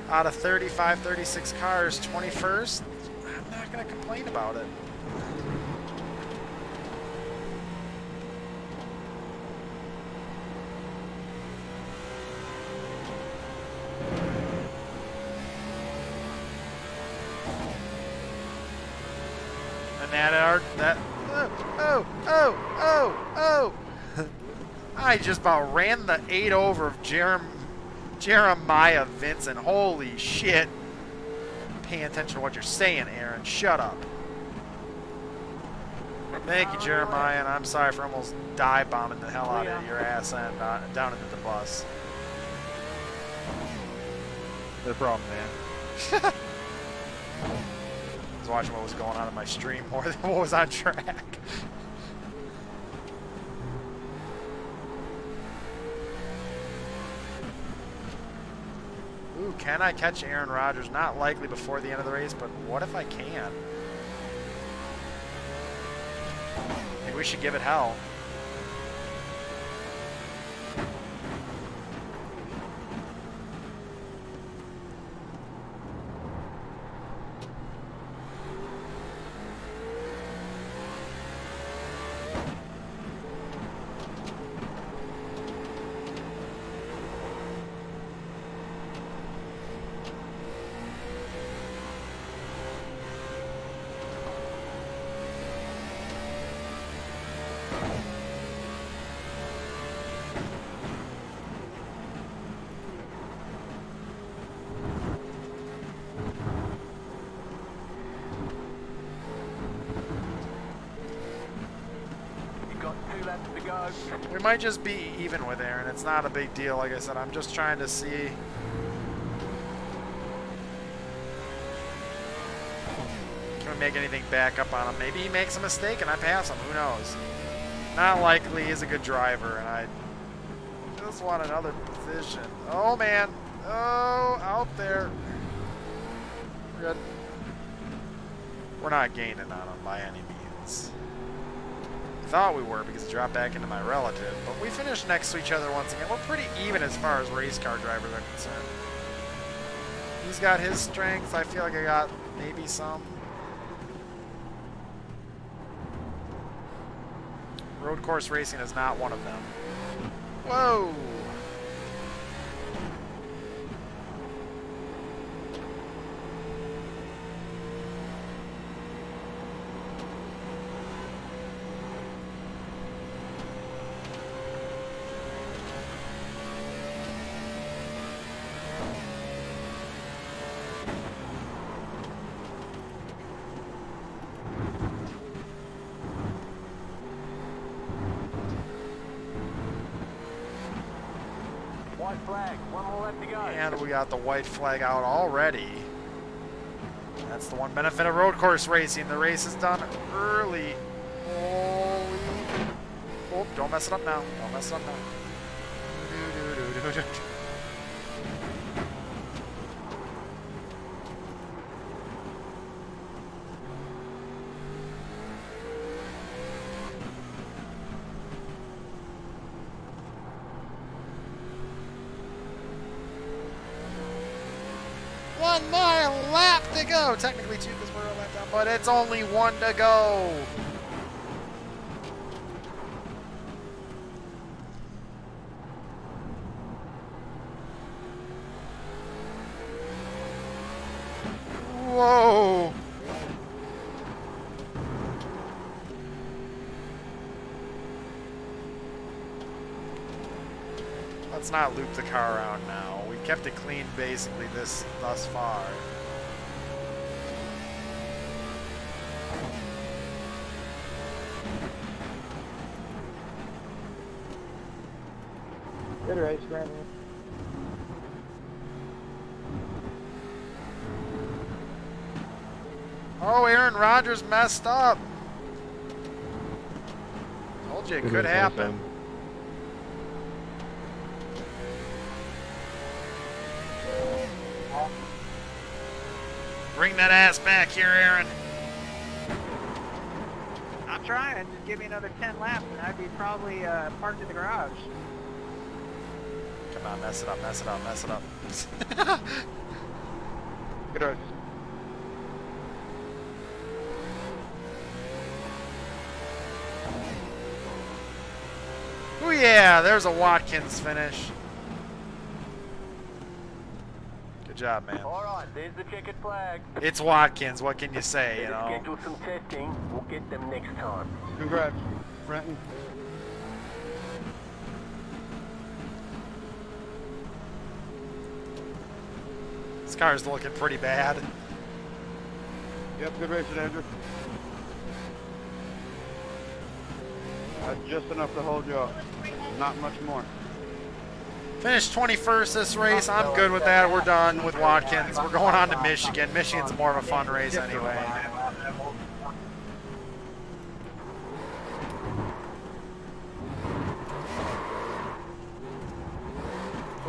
out of 35, 36 cars, 21st, I'm not going to complain about it. And oh. I just about ran the 8 over of Jeremiah Vincent. Holy shit. Pay attention to what you're saying, Aaron. Shut up. Thank you, Jeremiah, and I'm sorry for almost dive-bombing the hell out of your ass and down into the bus. No problem, man. I was watching what was going on in my stream more than what was on track. Ooh, can I catch Aaron Rodgers? Not likely before the end of the race, but what if I can? Maybe we should give it hell. folks. We might just be even with Aaron. It's not a big deal. Like I said, I'm just trying to see. Can we make anything back up on him? Maybe he makes a mistake and I pass him. Who knows? Not likely. He's a good driver, and I just want another position. Oh, man. Oh, out there. We're good. We're not gaining on him by any means. I thought we were because he dropped back into my relative, but we finished next to each other once again. We're pretty even as far as race car drivers are concerned. He's got his strengths. I feel like I got maybe some. Road course racing is not one of them. Whoa! White flag, one more left to go. And we got the white flag out already. That's the one benefit of road course racing. The race is done early. Holy. Oh, don't mess it up now. Don't mess it up now. One more lap to go. Technically two because we're a lap down, but it's only one to go. Whoa. Let's not loop the car around now. We've kept it clean basically thus far. Good race, Brandon. Oh, Aaron Rodgers messed up. Told you it could happen. Bring that ass back here, Aaron. I'm trying. Just give me another 10 laps and I'd be probably parked in the garage. Come on, mess it up, mess it up, mess it up. Good race. Oh yeah, there's a Watkins finish. Good job, man. All right, there's the checkered flag. It's Watkins. What can you say, you know? Schedule some testing. We'll get them next time. Congrats, Brenton. This car's looking pretty bad. Yep, good racing, Andrew. That's just enough to hold you up. Not much more. Finished 21st this race. I'm good with that. We're done with Watkins. We're going on to Michigan. Michigan's more of a fun race anyway.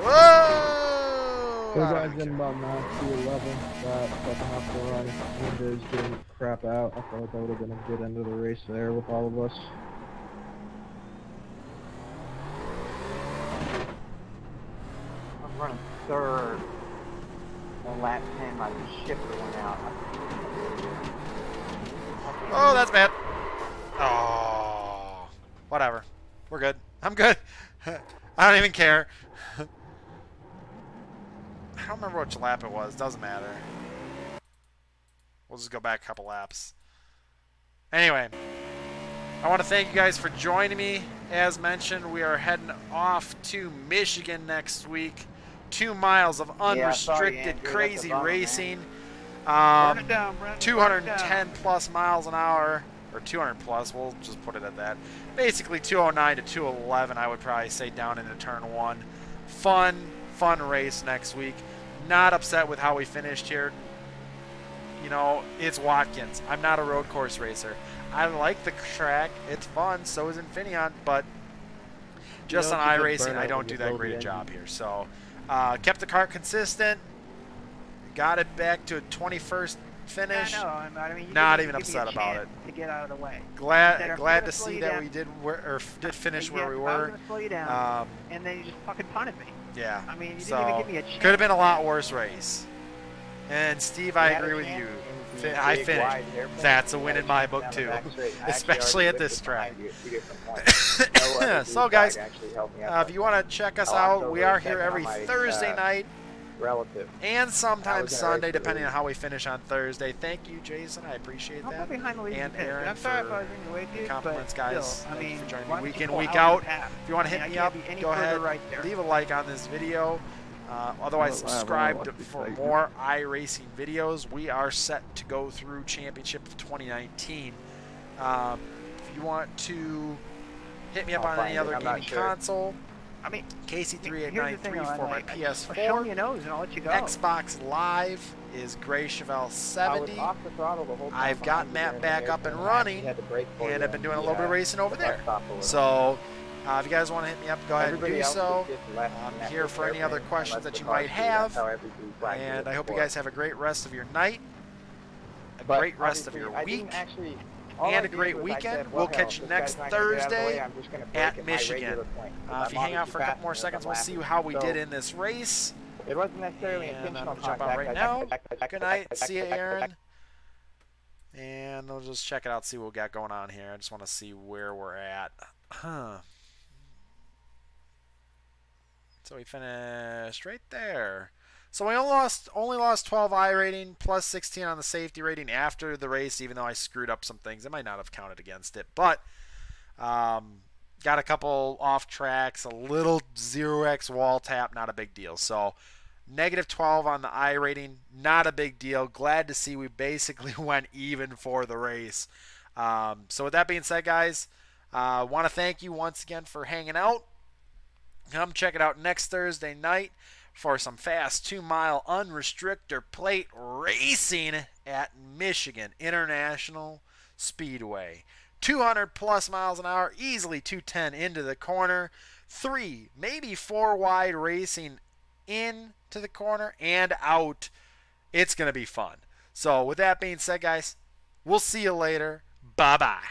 Whoa! So guys, in about 9 to 11, that second half of the run, Windows didn't crap out. I felt like that would have been a good end of the race there with all of us. I'm running third. On lap 10, my shifter went out. Oh, that's bad. Oh, whatever. We're good. I'm good. I don't even care. I don't remember which lap it was. Doesn't matter. We'll just go back a couple laps. Anyway, I want to thank you guys for joining me. As mentioned, we are heading off to Michigan next week. 2 miles of unrestricted crazy racing. Burn it down, Brent. 210 plus miles an hour, or or 200 plus. We'll just put it at that. Basically 209 to 211, I would probably say, down into turn 1. Fun race next week. Not upset with how we finished here. You know, it's Watkins. I'm not a road course racer. I like the track. It's fun. So is Infineon, but just on iRacing, I don't do that great a job here. So, kept the car consistent. Got it back to a 21st finish. Yeah, no, I mean, not even upset about it. To get out of the way. Glad to see that we did finish where we were. I was gonna slow you down, and then you just fucking punted me. Yeah. I mean, you didn't even give me a chance. Could have been a lot worse race. And Steve, I agree with you. I finished. That's a win in my book too, especially at this track. So guys, if you want to check us out, we are here every Thursday night and sometimes Sunday, depending on how we finish on Thursday. Thank you, Jason. I appreciate that. And Aaron, I'm sorry if I was in your way, dude, compliments, but guys. still, Thank you for joining why me don't week you in, pull week out out. the path? If you want to hit I me can't up, be any go further ahead, right there. leave a like on this video. Otherwise, subscribe for more iRacing videos. We are set to go through Championship of 2019. If you want to hit me up on any other gaming console, I mean, KC3893 for my PS4. Show me your nose and I'll let you go. Xbox Live is Gray Chevelle 70. I've got Matt back up and running, and I've been doing a little bit of racing over there. So, if you guys want to hit me up, go ahead and do so. I'm here for any other questions that you might have. And I hope you guys have a great rest of your night, a great rest of your week, and a great weekend. We'll catch you next Thursday at Michigan. If you hang out for a couple more seconds, we'll see how we did in this race. It wasn't necessarily And I'm going to jump out right now. Good night. See you, Aaron. And we'll just check it out, see what we got going on here. I just want to see where we're at. So we finished right there. So we only lost 12 I rating plus 16 on the safety rating after the race, even though I screwed up some things. It might not have counted against it, but got a couple off tracks, a little 0x wall tap, not a big deal. So negative 12 on the I rating, not a big deal. Glad to see we basically went even for the race. So with that being said, guys, want to thank you once again for hanging out. Come check it out next Thursday night for some fast 2-mile unrestricted plate racing at Michigan International Speedway. 200 plus miles an hour, easily 210 into the corner. 3, maybe 4 wide racing into the corner and out. It's going to be fun. So with that being said, guys, we'll see you later. Bye-bye.